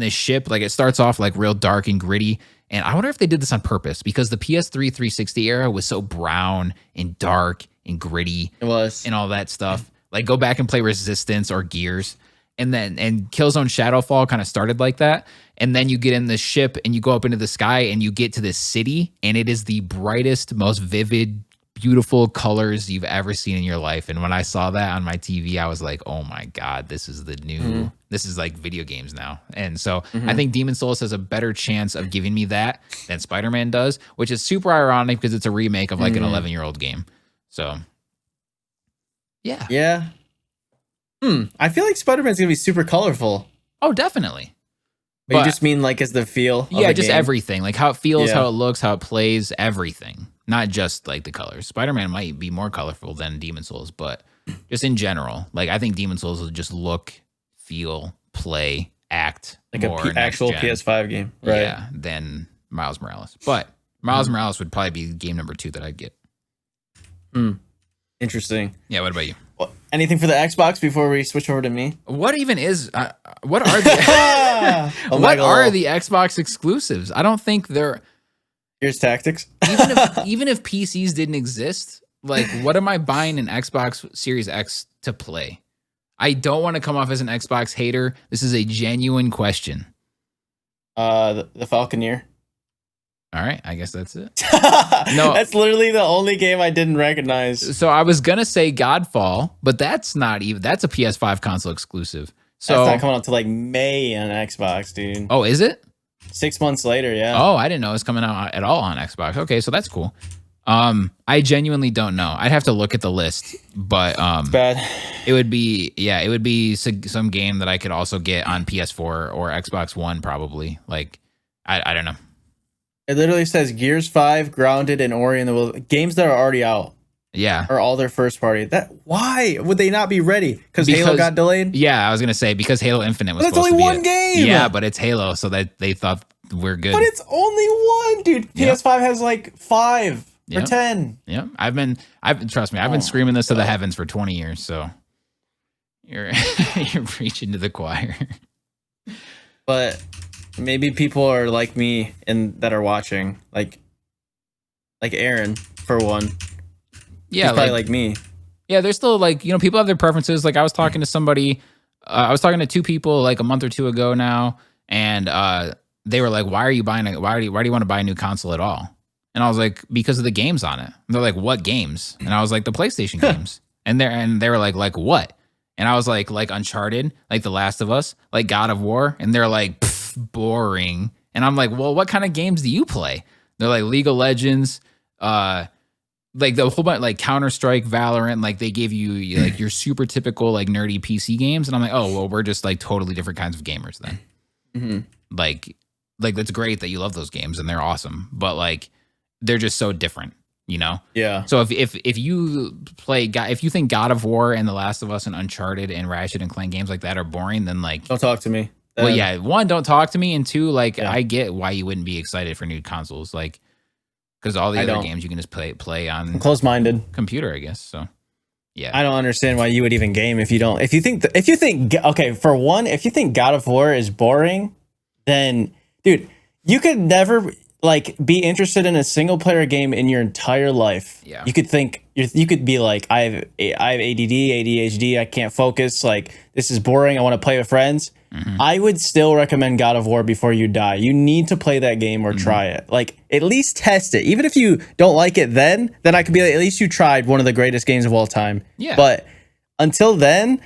ship. Like it starts off like real dark and gritty, and I wonder if they did this on purpose because the PS3 360 era was so brown and dark and gritty.
It was,
and all that stuff. Like go back and play Resistance or Gears. And Killzone Shadowfall kind of started like that. And then you get in this ship and you go up into the sky and you get to this city. And it is the brightest, most vivid, beautiful colors you've ever seen in your life. And when I saw that on my TV, I was like, oh my God, this is the new, this is like video games now. And so I think Demon Souls has a better chance of giving me that than Spider-Man does, which is super ironic because it's a remake of like an 11-year-old game. So... Yeah.
I feel like Spider-Man's gonna be super colorful.
Oh, definitely.
But you just mean like as the feel?
Yeah, just game? Everything. Like how it feels, how it looks, how it plays, everything. Not just like the colors. Spider-Man might be more colorful than Demon Souls, but just in general, like I think Demon Souls will just look, feel, play, act
like
more
an actual PS5 game, right?
Yeah, than Miles Morales. But Miles Morales would probably be game number 2 that I'd get.
Interesting.
Yeah, what about you?
Well, anything for the Xbox before we switch over to me?
What even is what are the what are the Xbox exclusives? I don't think they're.
Here's tactics.
even if PCs didn't exist, like what am I buying an Xbox Series X to play? I don't want to come off as an Xbox hater. This is a genuine question.
The Falconeer.
All right, I guess that's it.
No, that's literally the only game I didn't recognize.
So I was gonna say Godfall, but that's not even. That's a PS5 console exclusive. So
that's not coming out to like May on Xbox, dude.
Oh, is it?
6 months later, yeah.
Oh, I didn't know it was coming out at all on Xbox. Okay, so that's cool. I genuinely don't know. I'd have to look at the list, but
it's bad.
It would be some game that I could also get on PS4 or Xbox One, probably. Like, I don't know.
It literally says Gears 5, Grounded, and Ori and the Will. Games that are already out.
Yeah.
Are all their first party. Why would they not be ready? Because Halo got delayed?
Yeah, I was going to say, because Halo Infinite was supposed to be...
That's only one game!
Yeah, but it's Halo, so that they thought we're good.
But it's only one, dude. PS5 has like 5 or 10.
Yeah, trust me, I've been screaming this to the heavens for 20 years, so... You're preaching to the choir.
But... maybe people are like me and that are watching, like Aaron for one.
Yeah,
he's probably like me.
Yeah, there's still like, you know, people have their preferences. Like I was talking to somebody, I was talking to 2 people like a month or 2 ago now, and they were like, "Why are you buying? Why do you want to buy a new console at all?" And I was like, "Because of the games on it." And they're like, "What games?" And I was like, "The PlayStation games." And they were like what? And I was like Uncharted, like The Last of Us, like God of War, and they're like, boring. And I'm like, well, what kind of games do you play? They're like League of Legends, like the whole bunch, like Counter-Strike, Valorant, like they gave you like your super typical like nerdy PC games, and I'm like, oh well, we're just like totally different kinds of gamers then. Like that's great that you love those games and they're awesome, but like they're just so different, you know?
Yeah.
So if you play if you think God of War and The Last of Us and Uncharted and Ratchet and Clank games like that are boring, then like
don't talk to me.
Well, yeah, one, don't talk to me, and two, like I get why you wouldn't be excited for new consoles, like because all the other games you can just play on
I'm close-minded
computer, I guess. So yeah,
I don't understand why you would even game if you don't. If you think okay, for one, if you think God of War is boring, then dude, you could never like be interested in a single player game in your entire life.
Yeah,
you could think you could be like, I have ADD, ADHD, I can't focus. Like this is boring. I want to play with friends. I would still recommend God of War before you die. You need to play that game or try it. Like at least test it. Even if you don't like it, then I could be like, at least you tried one of the greatest games of all time.
Yeah.
But until then,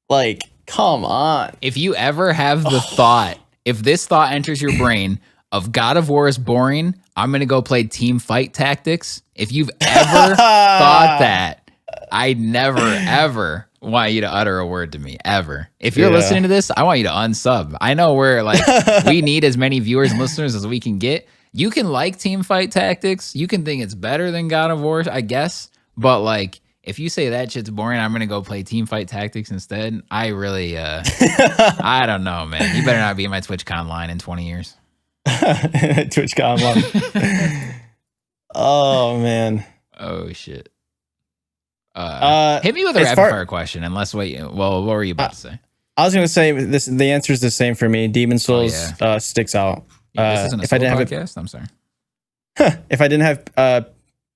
like, come on.
If you ever have the thought, if this thought enters your brain of God of War is boring, I'm gonna go play Team Fight Tactics. If you've ever thought that, I never ever want you to utter a word to me ever. If you're listening to this, I want you to unsub. I know we're like we need as many viewers and listeners as we can get. You can like Team Fight Tactics. You can think it's better than God of War, I guess. But like, if you say that shit's boring, I'm gonna go play Team Fight Tactics instead. I really, I don't know, man. You better not be in my TwitchCon line in 20 years.
TwitchCon line. Oh man.
Oh shit. Hit me with a rapid fire question. Unless what were you about to say? I
was gonna say this. The answer is the same for me. Demon Souls sticks out.
This isn't a solo podcast. I'm sorry.
If I didn't have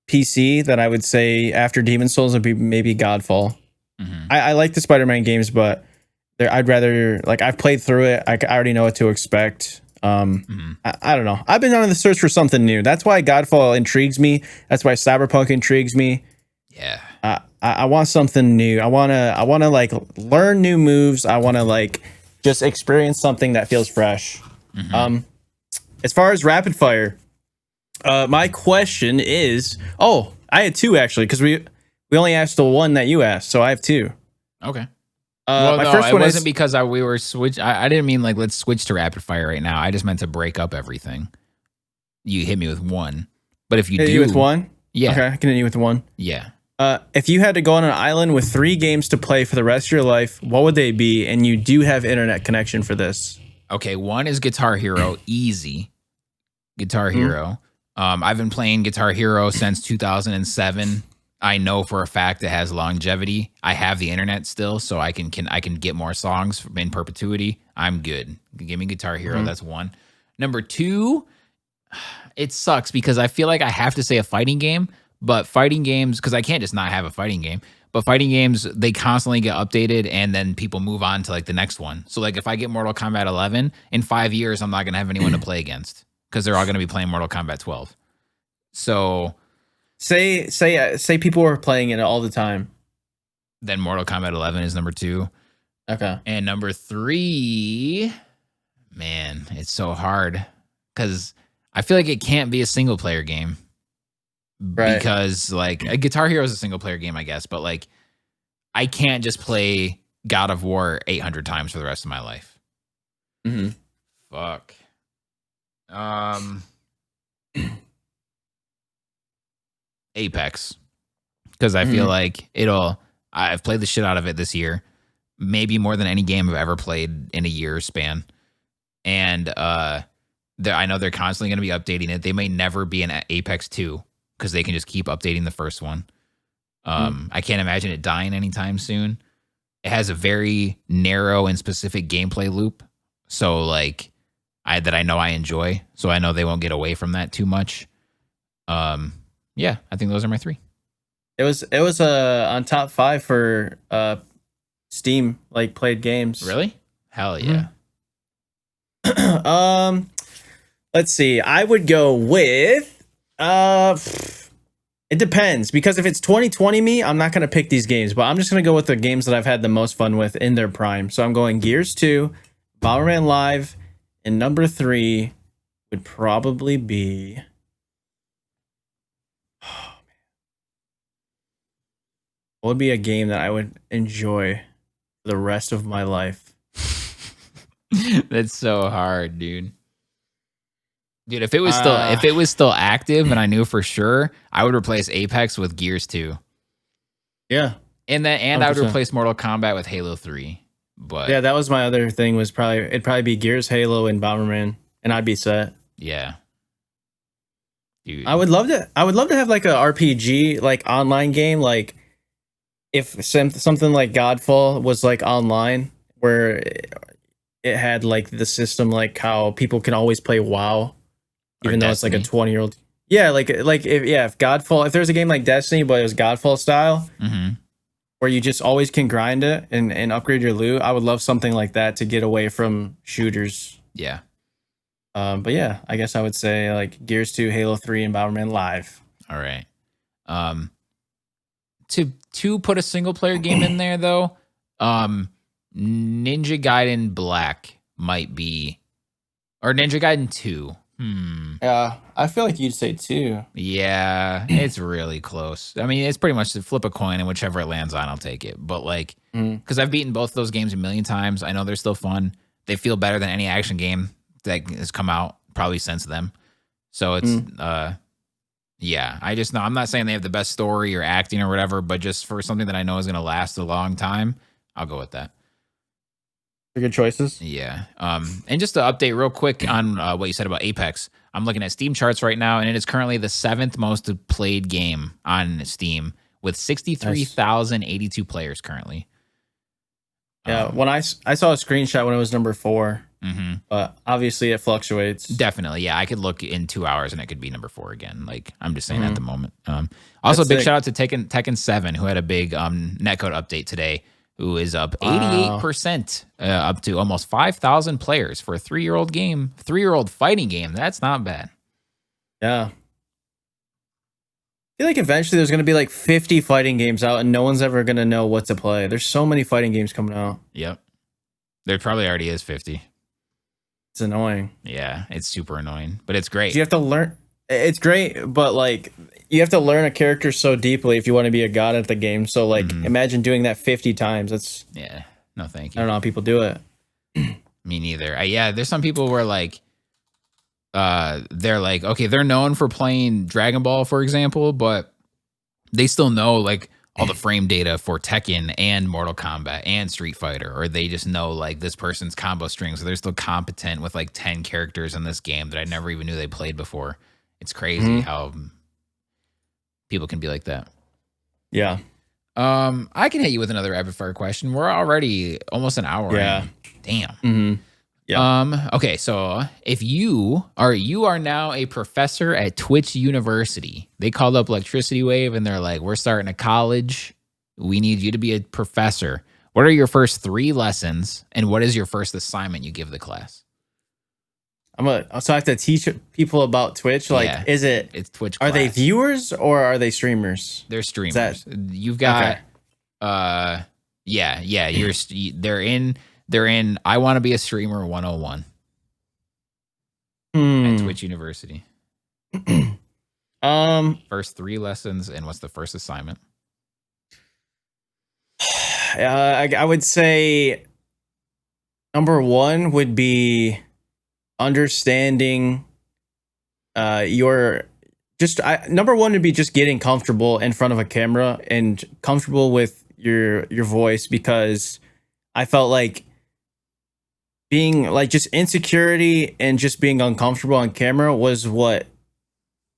PC, then I would say after Demon Souls would be maybe Godfall. I like the Spider-Man games, but I'd rather like I've played through it. I already know what to expect. I don't know. I've been on the search for something new. That's why Godfall intrigues me. That's why Cyberpunk intrigues me.
Yeah.
I want something new. I wanna like learn new moves. I wanna like just experience something that feels fresh. As far as rapid fire, my question is, I had two actually, because we only asked the one that you asked, so I have two.
Okay.
Well,
my first one wasn't because we were switch. I didn't mean like let's switch to rapid fire right now. I just meant to break up everything. You hit me with one, but if you
hit
do
you with one,
yeah,
okay, I can hit you with one.
Yeah.
If you had to go on an island with 3 games to play for the rest of your life, what would they be? And you do have internet connection for this.
Okay, one is Guitar Hero, easy. Guitar Hero. I've been playing Guitar Hero since 2007. I know for a fact it has longevity. I have the internet still, so I can get more songs in perpetuity. I'm good. Give me Guitar Hero. That's one. Number 2, it sucks because I feel like I have to say a fighting game. But fighting games, because I can't just not have a fighting game, but fighting games, they constantly get updated and then people move on to like the next one. So like if I get Mortal Kombat 11, in 5 years, I'm not going to have anyone to play against because they're all going to be playing Mortal Kombat 12. So
say people are playing it all the time.
Then Mortal Kombat 11 is number 2.
Okay.
And number 3, man, it's so hard because I feel like it can't be a single player game. Right. Because like a Guitar Hero is a single player game, I guess, but like I can't just play God of War 800 times for the rest of my life. Fuck. Apex, because I feel like I've played the shit out of it this year, maybe more than any game I've ever played in a year span, and I know they're constantly going to be updating it. They may never be an Apex 2. Because they can just keep updating the first one. I can't imagine it dying anytime soon. It has a very narrow and specific gameplay loop. So like I know I enjoy. So I know they won't get away from that too much. Yeah, I think those are my 3.
It was on top 5 for Steam like played games.
Really? Hell yeah.
Let's see. I would go with it depends, because if it's 2020 me, I'm not going to pick these games, but I'm just going to go with the games that I've had the most fun with in their prime. So I'm going Gears 2, Valorant Live, and number 3 would probably be What would be a game that I would enjoy for the rest of my life?
That's so hard, dude. Dude, if it was still active and I knew for sure, I would replace Apex with Gears 2.
Yeah.
And I would replace Mortal Kombat with Halo 3. But
yeah, that was my other thing. It'd probably be Gears, Halo, and Bomberman, and I'd be set.
Yeah. Dude.
I would love to have like a RPG like online game, like if something like Godfall was like online where it had like the system like how people can always play WoW even though it's like a 20-year-old. Yeah, if Godfall, if there's a game like Destiny but it was Godfall style, where you just always can grind it and upgrade your loot, I would love something like that to get away from shooters.
Yeah.
But yeah, I guess I would say like Gears 2, Halo 3, and Bomberman Live.
All right. To put a single player game in there though, Ninja Gaiden Black might be, or Ninja Gaiden 2.
Yeah, I feel like you'd say 2.
Yeah, it's really close. I mean, it's pretty much to flip a coin and whichever it lands on, I'll take it. But like, because I've beaten both those games a million times, I know they're still fun. They feel better than any action game that has come out probably since them. So it's yeah, I just know, I'm not saying they have the best story or acting or whatever, but just for something that I know is going to last a long time, I'll go with that.
Good choices.
Yeah. And just to update real quick on what you said about Apex, I'm looking at Steam charts right now, and it is currently the 7th most played game on Steam with 63,082 players currently.
Yeah, when I saw a screenshot when it was number 4, but obviously it fluctuates.
Definitely, yeah. I could look in 2 hours and it could be number 4 again. Like I'm just saying at the moment. Also, big shout out to Tekken 7, who had a big netcode update today, who is up 88%, up to almost 5,000 players for a 3-year-old game, 3-year-old fighting game. That's not bad.
Yeah. I feel like eventually there's going to be like 50 fighting games out and no one's ever going to know what to play. There's so many fighting games coming out.
Yep. There probably already is 50.
It's annoying.
Yeah, it's super annoying, but it's great.
You have to learn. It's great, but like you have to learn a character so deeply if you want to be a god at the game. So like imagine doing that 50 times. That's
no thank you.
I don't know how people do it.
Me neither. Yeah, there's some people where like they're like, okay, they're known for playing Dragon Ball, for example, but they still know like all the frame data for Tekken and Mortal Kombat and Street Fighter, or they just know like this person's combo strings, so they're still competent with like 10 characters in this game that I never even knew they played before. It's crazy how people can be like that.
Yeah.
I can hit you with another rapid fire question. We're already almost an hour.
Yeah.
In. Damn. Yeah. Okay, so if you are now a professor at Twitch University, they called up ElectricityWave and they're like, we're starting a college. We need you to be a professor. What are your first 3 lessons and what is your first assignment you give the class?
So I have to teach people about Twitch. Like, it's
Twitch
class. Are they
class.
Viewers or are they streamers?
They're streamers. You've got, they're in I Want to Be a Streamer 101 at Twitch University. First 3 lessons and what's the first assignment?
I would say number 1 would be understanding number 1 would be just getting comfortable in front of a camera and comfortable with your voice, because I felt like being like just insecurity and just being uncomfortable on camera was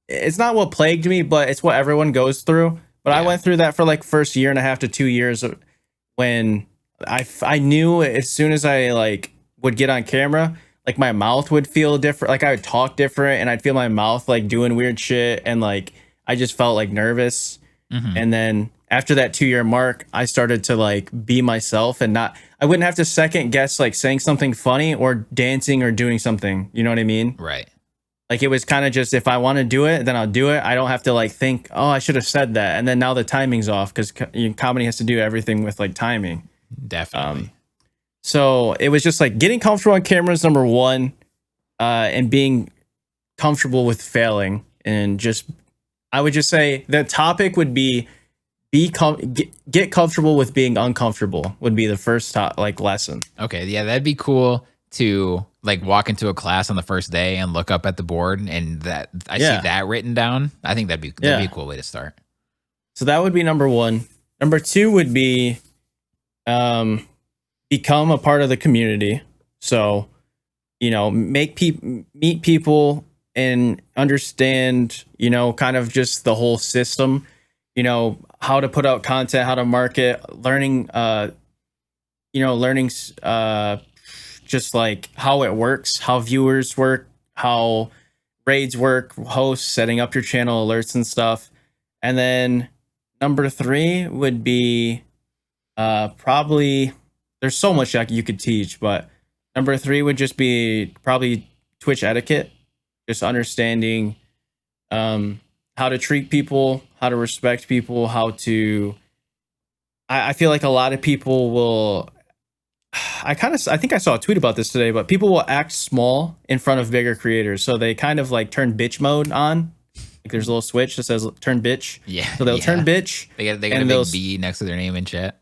it's not what plagued me, but it's what everyone goes through. But I went through that for like first 1.5 to 2 years when I knew as soon as I like would get on camera, like my mouth would feel different. Like I would talk different and I'd feel my mouth like doing weird shit. And like, I just felt like nervous. And then after that 2-year mark, I started to like be myself and I wouldn't have to second guess like saying something funny or dancing or doing something. You know what I mean?
Right.
Like it was kind of just, if I want to do it, then I'll do it. I don't have to like think, oh, I should have said that. And then now the timing's off because comedy has to do everything with like timing.
Definitely.
So it was just like getting comfortable on cameras, number 1, and being comfortable with failing. And just, I would just say the topic would be get comfortable with being uncomfortable would be the first lesson.
Okay, yeah, that'd be cool to like walk into a class on the first day and look up at the board and that I see that written down. I think that'd be a cool way to start.
So that would be number one. Number two would be become a part of the community. So, meet people and understand, kind of just the whole system, how to put out content, how to market, learning just like how it works, how viewers work, how raids work, hosts, setting up your channel alerts and stuff. And then number three would be probably, there's so much that you could teach, but number three would just be probably Twitch etiquette, just understanding how to treat people, how to respect people, how to. I feel like a lot of people will. I think I saw a tweet about this today, but people will act small in front of bigger creators, so they kind of like turn bitch mode on. Like there's a little switch that says turn bitch.
Yeah.
So they'll turn bitch.
They got a big B next to their name in chat.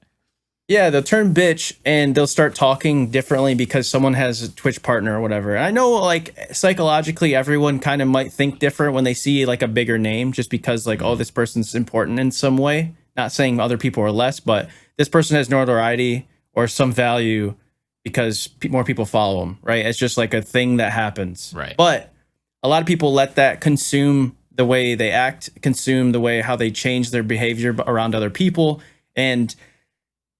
Yeah, they'll turn bitch and they'll start talking differently because someone has a Twitch partner or whatever. And I know like psychologically everyone kind of might think different when they see like a bigger name just because like, oh, this person's important in some way. Not saying other people are less, but this person has notoriety or some value because more people follow them, right? It's just like a thing that happens.
Right.
But a lot of people let that consume the way they act, consume the way how they change their behavior around other people. And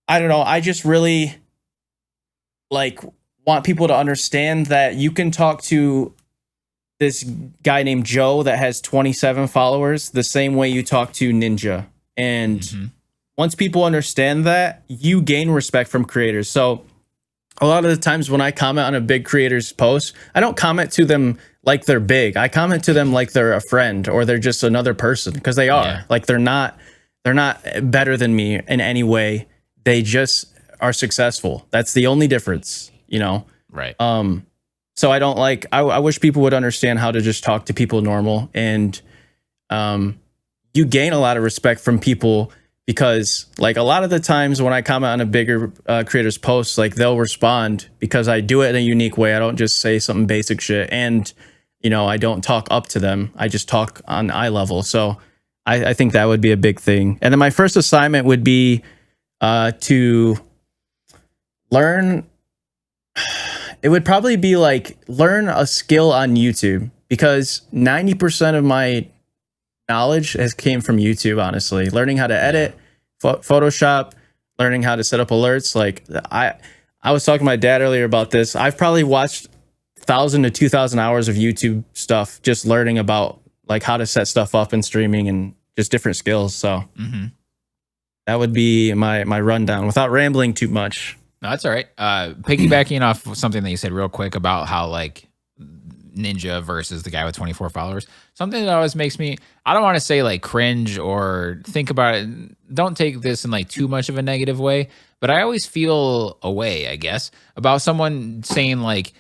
I don't know. I just really like want people to understand that you can talk to this guy named Joe that has 27 followers the same way you talk to Ninja. And once people understand that, you gain respect from creators. So a lot of the times when I comment on a big creator's post, I don't comment to them like they're big. I comment to them like they're a friend or they're just another person because they are. Yeah. Like they're not better than me in any way. They just are successful. That's the only difference,
Right.
So I don't like, I wish people would understand how to just talk to people normal. And you gain a lot of respect from people because like a lot of the times when I comment on a bigger creator's post, like they'll respond because I do it in a unique way. I don't just say something basic shit. And, I don't talk up to them. I just talk on eye level. So I think that would be a big thing. And then my first assignment would be to learn. It would probably be like learn a skill on YouTube because 90% of my knowledge has came from YouTube. Honestly, learning how to edit, Photoshop, learning how to set up alerts. Like I was talking to my dad earlier about this. I've probably watched 1,000 to 2,000 hours of YouTube stuff, just learning about like how to set stuff up and streaming and just different skills. So that would be my rundown without rambling too much.
No, that's all right. Piggybacking off something that you said real quick about how like Ninja versus the guy with 24 followers, something that always makes me, I don't want to say like cringe or think about it. Don't take this in like too much of a negative way, but I always feel a way, I guess, about someone saying like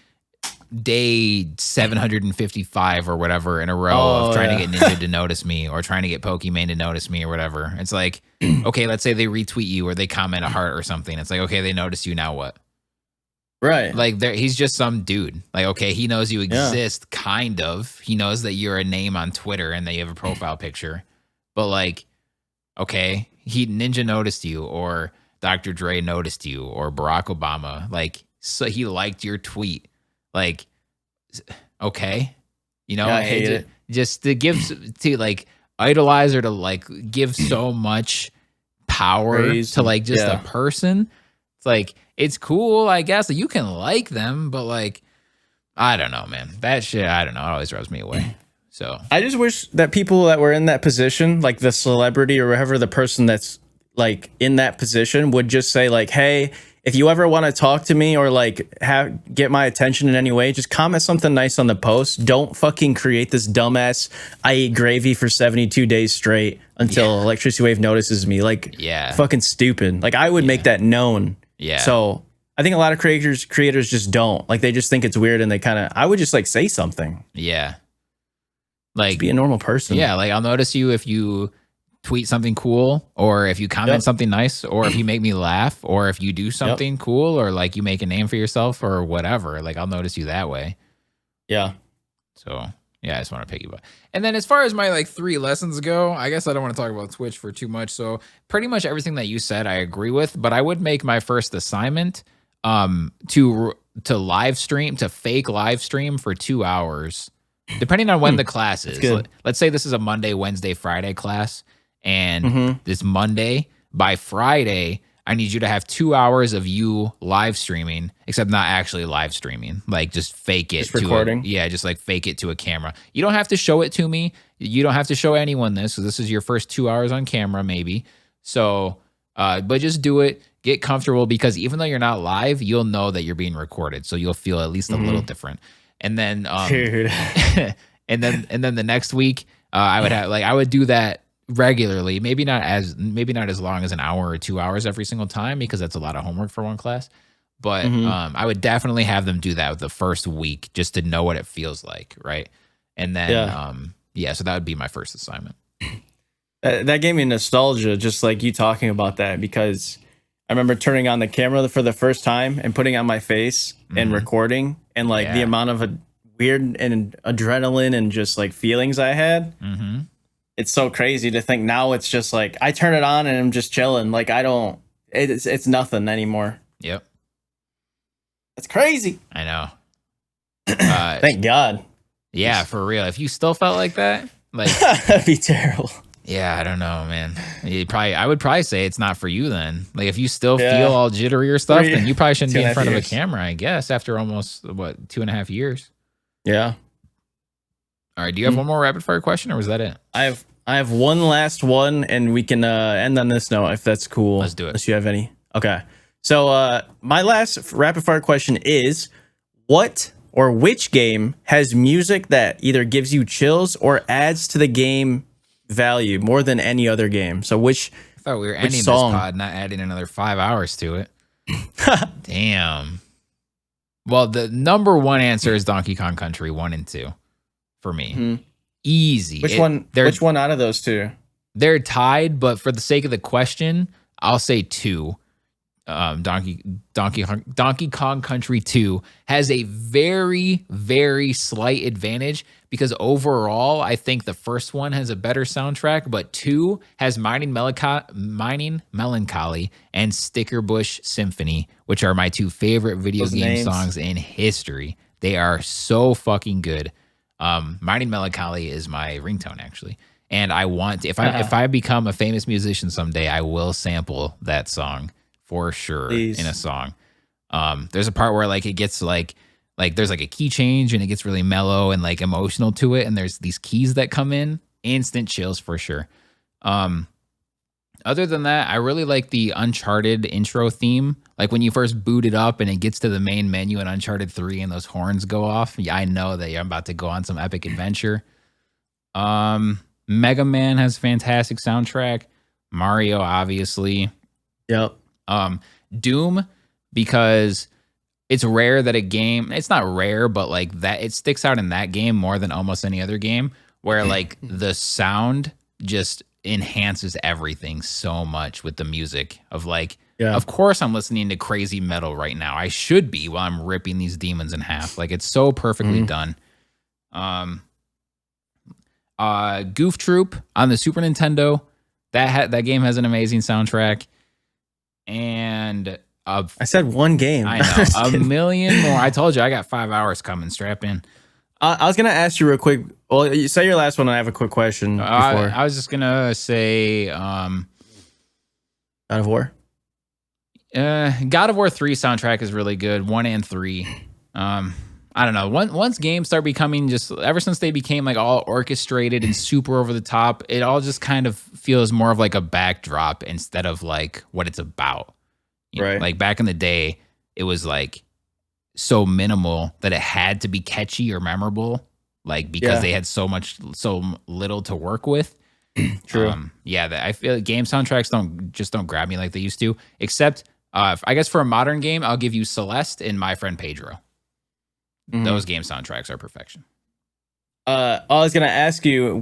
day 755 or whatever in a row of trying to get Ninja to notice me or trying to get Pokimane to notice me or whatever. It's like, okay, let's say they retweet you or they comment a heart or something. It's like, okay, they notice you, now what?
Right.
Like he's just some dude. Like, okay, he knows you exist, kind of. He knows that you're a name on Twitter and that you have a profile picture. But like, okay, Ninja noticed you or Dr. Dre noticed you or Barack Obama. Like, so he liked your tweet. Like, okay,
I hate it.
Just to give to like idolize or to like give so much power to like just a person. It's like, it's cool, I guess. Like, you can like them, but like, I don't know, man. That shit, I don't know. It always rubs me away. So
I just wish that people that were in that position, like the celebrity or whoever the person that's like in that position, would just say like, hey, if you ever want to talk to me or like get my attention in any way, just comment something nice on the post. Don't fucking create this dumbass I ate gravy for 72 days straight until ElectricityWave notices me. Like, fucking stupid. Like, I would make that known.
Yeah.
So I think a lot of creators just don't. Like, they just think it's weird and they kind of, I would just like say something.
Yeah. Like,
just be a normal person.
Yeah. Like, I'll notice you if you tweet something cool, or if you comment something nice, or if you make me laugh, or if you do something cool, or like you make a name for yourself or whatever, like I'll notice you that way.
Yeah.
So yeah, I just want to piggyback. And then as far as my like 3 lessons go, I guess I don't want to talk about Twitch for too much. So pretty much everything that you said, I agree with, but I would make my first assignment to live stream, to fake live stream for 2 hours, depending on when the class is. Let's say this is a Monday, Wednesday, Friday class. And this Monday, by Friday, I need you to have 2 hours of you live streaming, except not actually live streaming. Like just fake it.
Just recording.
Just like fake it to a camera. You don't have to show it to me. You don't have to show anyone this. So this is your first 2 hours on camera, maybe. So, but just do it. Get comfortable, because even though you're not live, you'll know that you're being recorded. So you'll feel at least a little different. And then,
Dude.
and then the next week, I would do that regularly, maybe not as long as an hour or 2 hours every single time, because that's a lot of homework for one class. But I would definitely have them do that the first week, just to know what it feels like, right? And then so that would be my first assignment.
That gave me nostalgia, just like you talking about that, because I remember turning on the camera for the first time and putting on my face and recording, and like the amount of weird and adrenaline and just like feelings I had. It's so crazy to think now it's just like I turn it on and I'm just chilling. Like it's nothing anymore.
Yep.
That's crazy.
I know.
Thank God.
Yeah, for real. If you still felt like that, like
that'd be terrible.
Yeah, I don't know, man. I would probably say it's not for you then. Like if you still feel all jittery or stuff, then you probably shouldn't be in front of a camera, I guess, after almost 2.5 years.
Yeah.
All right. Do you have one more rapid fire question, or was that it?
I have one last one, and we can end on this note if that's cool.
Let's do it.
Unless you have any. Okay. So my last rapid fire question is, what or which game has music that either gives you chills or adds to the game value more than any other game? So I
thought we were ending this pod, not adding another 5 hours to it. Damn. Well, the number one answer is Donkey Kong Country 1 and 2 for me. Easy.
Which one out of those two?
They're tied, but for the sake of the question, I'll say 2. Donkey Kong Country 2 has a very, very slight advantage, because overall, I think the first one has a better soundtrack, but 2 has Mining Melancholy and Sticker Bush Symphony, which are my 2 favorite video game songs in history. They are so fucking good. Mining Melancholy is my ringtone, actually. And I want, if I become a famous musician someday, I will sample that song for sure. Please. In a song. There's a part where like it gets like there's like a key change and it gets really mellow and like emotional to it, and there's these keys that come in, instant chills for sure. Other than that, I really like the Uncharted intro theme. Like when you first boot it up and it gets to the main menu in Uncharted 3 and those horns go off, yeah, I know that I'm about to go on some epic adventure. Mega Man has a fantastic soundtrack. Mario, obviously.
Yep.
Doom, because it's rare that a game, it's not rare, but like that, it sticks out in that game more than almost any other game, where like the sound just enhances everything so much with the music of like, of course I'm listening to crazy metal right now. I should be while I'm ripping these demons in half. Like it's so perfectly done. Goof Troop on the Super Nintendo, that game has an amazing soundtrack. And
I said one game.
I know. A million more. I told you I got 5 hours coming. Strap in.
I was gonna ask you real quick. Well, you say your last one, and I have a quick question. Before.
I was just gonna say,
God of War.
God of War 3 soundtrack is really good. 1 and 3. I don't know. Once games start becoming just, ever since they became like all orchestrated and super over the top, it all just kind of feels more of like a backdrop instead of like what it's about. You know, like back in the day, it was like so minimal that it had to be catchy or memorable, like because they had so little to work with.
True.
I feel like game soundtracks don't grab me like they used to. Except, I guess for a modern game, I'll give you Celeste and My Friend Pedro. Those game soundtracks are perfection.
I was gonna ask you,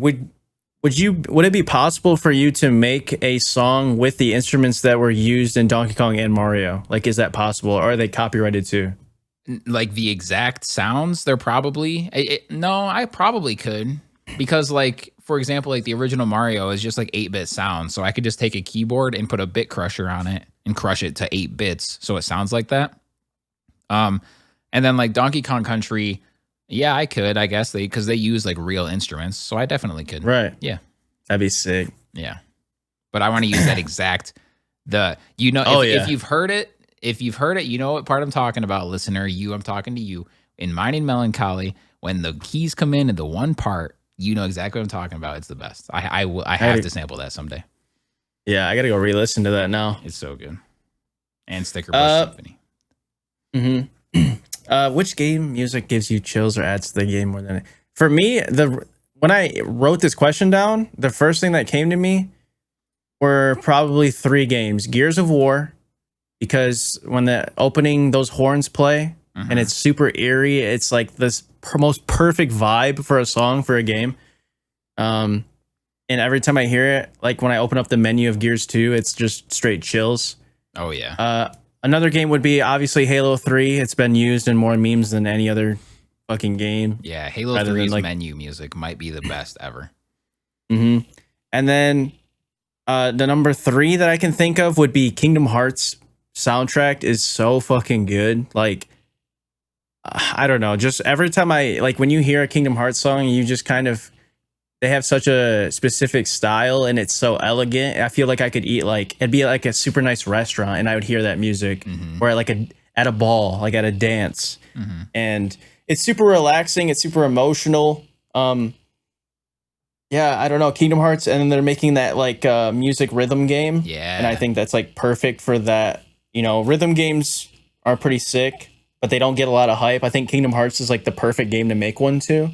would it be possible for you to make a song with the instruments that were used in Donkey Kong and Mario? Like, is that possible, or are they copyrighted too?
Like the exact sounds, they're probably no, I probably could, because like for example, like the original Mario is just like 8-bit sounds, so I could just take a keyboard and put a bit crusher on it and crush it to 8 bits so it sounds like that. And then like Donkey Kong Country, yeah, I could, I guess, because they use like real instruments, so I definitely could.
Right.
Yeah.
That'd be sick.
Yeah. But I want to use that exact if you've heard it, you know what part I'm talking about, listener. I'm talking to you. In Mining Melancholy, when the keys come in the one part, you know exactly what I'm talking about. It's the best. I have to sample that someday.
Yeah, I gotta go re-listen to that now.
It's so good. And Sticker Bush Symphony.
Which game music gives you chills or adds to the game more than it? For me, when I wrote this question down, the first thing that came to me were probably 3 games. Gears of War, because when the opening, those horns play, and it's super eerie. It's like this most perfect vibe for a song for a game. And every time I hear it, like when I open up the menu of Gears 2, it's just straight chills.
Oh yeah.
Another game would be obviously Halo 3. It's been used in more memes than any other fucking game.
Yeah, Halo 3's menu music might be the best ever.
And then the number 3 that I can think of would be Kingdom Hearts soundtrack is so fucking good. Like, I don't know. Just every time when you hear a Kingdom Hearts song, you just kind of, they have such a specific style and it's so elegant. I feel like I could eat it'd be like a super nice restaurant and I would hear that music or at a ball, like at a dance. And it's super relaxing. It's super emotional. Yeah, I don't know. Kingdom Hearts, and then they're making that music rhythm game.
Yeah.
And I think that's like perfect for that. You know, rhythm games are pretty sick, but they don't get a lot of hype. I think Kingdom Hearts is like the perfect game to make one too.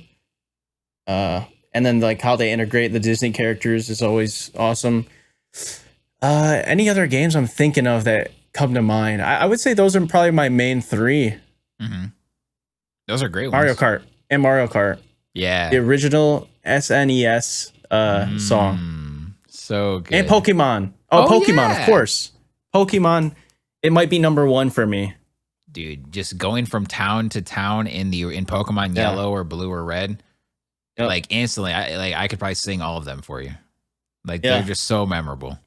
And then like how they integrate the Disney characters is always awesome. Any other games I'm thinking of that come to mind? I would say those are probably my main 3.
Those are great
Mario
ones.
Mario Kart.
Yeah.
The original SNES song.
So good.
And Pokemon. Pokemon, of course. Pokemon, it might be number 1 for me.
Dude, just going from town to town in Pokemon Yellow or Blue or Red. Yep. Like instantly, I could probably sing all of them for you. Like they're just so memorable.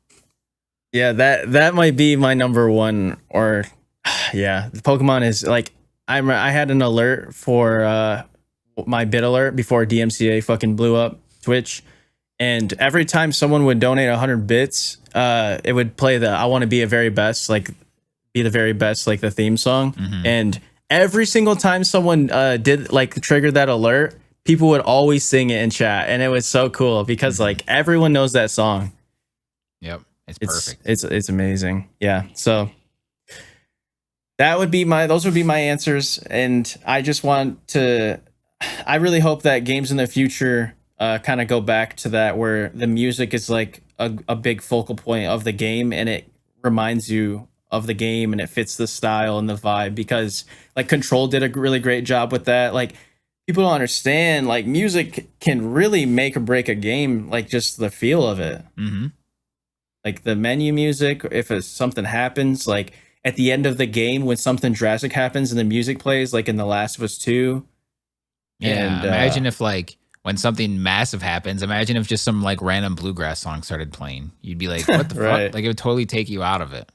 Yeah, that might be my number 1. Or yeah, Pokemon is like I had an alert for my bit alert before DMCA fucking blew up Twitch, and every time someone would donate 100 bits, it would play the "I want to be a very best," like be the very best, like the theme song, and every single time someone did triggered that alert, people would always sing it in chat, and it was so cool because like everyone knows that song.
Yep, it's perfect.
It's amazing. Yeah, so those would be my answers, and I just I really hope that games in the future kind of go back to that, where the music is like a big focal point of the game, and it reminds you of the game, and it fits the style and the vibe, because like Control did a really great job with that. Like, people don't understand, like, music can really make or break a game, like just the feel of it. Like the menu music, if something happens, like at the end of the game when something drastic happens and the music plays, like in The Last of Us 2.
Yeah,
and,
imagine if like when something massive happens, imagine if just some like random bluegrass song started playing. You'd be like, what the fuck? Like it would totally take you out of it.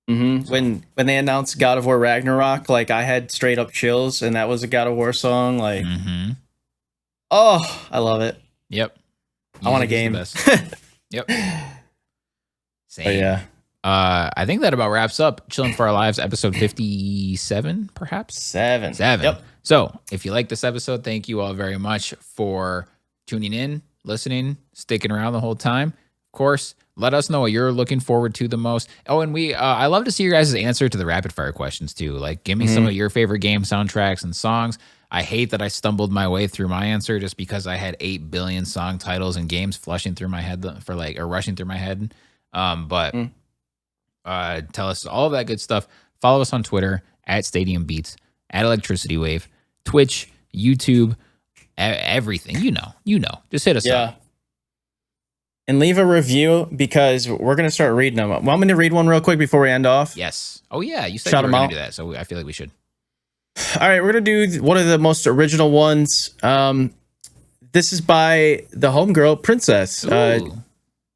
When they announced God of War Ragnarok, like I had straight up chills, and that was a God of War song. Like, oh, I love it.
Yep.
I want a game.
Yep. Same.
But yeah.
I think that about wraps up Chillin' for Our Lives, episode 57, perhaps?
7.
Yep. So if you like this episode, thank you all very much for tuning in, listening, sticking around the whole time. Of course, let us know what you're looking forward to the most. Oh, and I love to see your guys' answer to the rapid fire questions too. Like, give me some of your favorite game soundtracks and songs. I hate that I stumbled my way through my answer just because I had 8 billion song titles and games flushing through my head rushing through my head. But tell us all of that good stuff. Follow us on Twitter at Stadium Beats, at ElectricityWave, Twitch, YouTube, everything. You know. Just hit us up.
and leave a review because we're going to start reading them. Want me to read one real quick before we end off?
Yes. Oh, yeah. You said
Shout
you were going
them
to
out.
do that, so I feel like we should.
All right, we're going to do one of the most original ones. This is by the homegirl, Princess.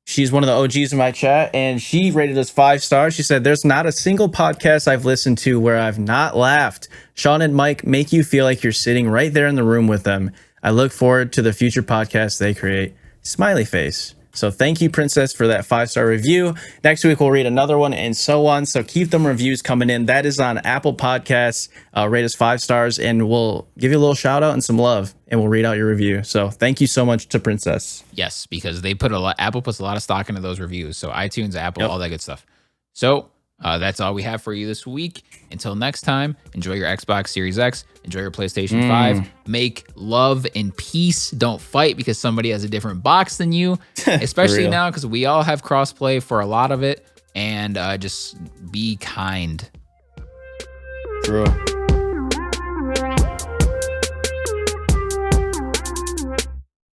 She's one of the OGs in my chat, and she rated us 5 stars. She said, "There's not a single podcast I've listened to where I've not laughed. Sean and Mike make you feel like you're sitting right there in the room with them. I look forward to the future podcasts they create." Smiley face. So thank you, Princess, for that 5-star review. Next week, we'll read another one and so on. So keep them reviews coming in. That is on Apple Podcasts. Rate us 5 stars, and we'll give you a little shout out and some love, and we'll read out your review. So thank you so much to Princess.
Yes, because they put Apple puts a lot of stock into those reviews. So iTunes, Apple, all that good stuff. So that's all we have for you this week. Until next time, enjoy your Xbox Series X. Enjoy your PlayStation 5. Make love and peace. Don't fight because somebody has a different box than you, especially now because we all have crossplay for a lot of it. And just be kind.
True.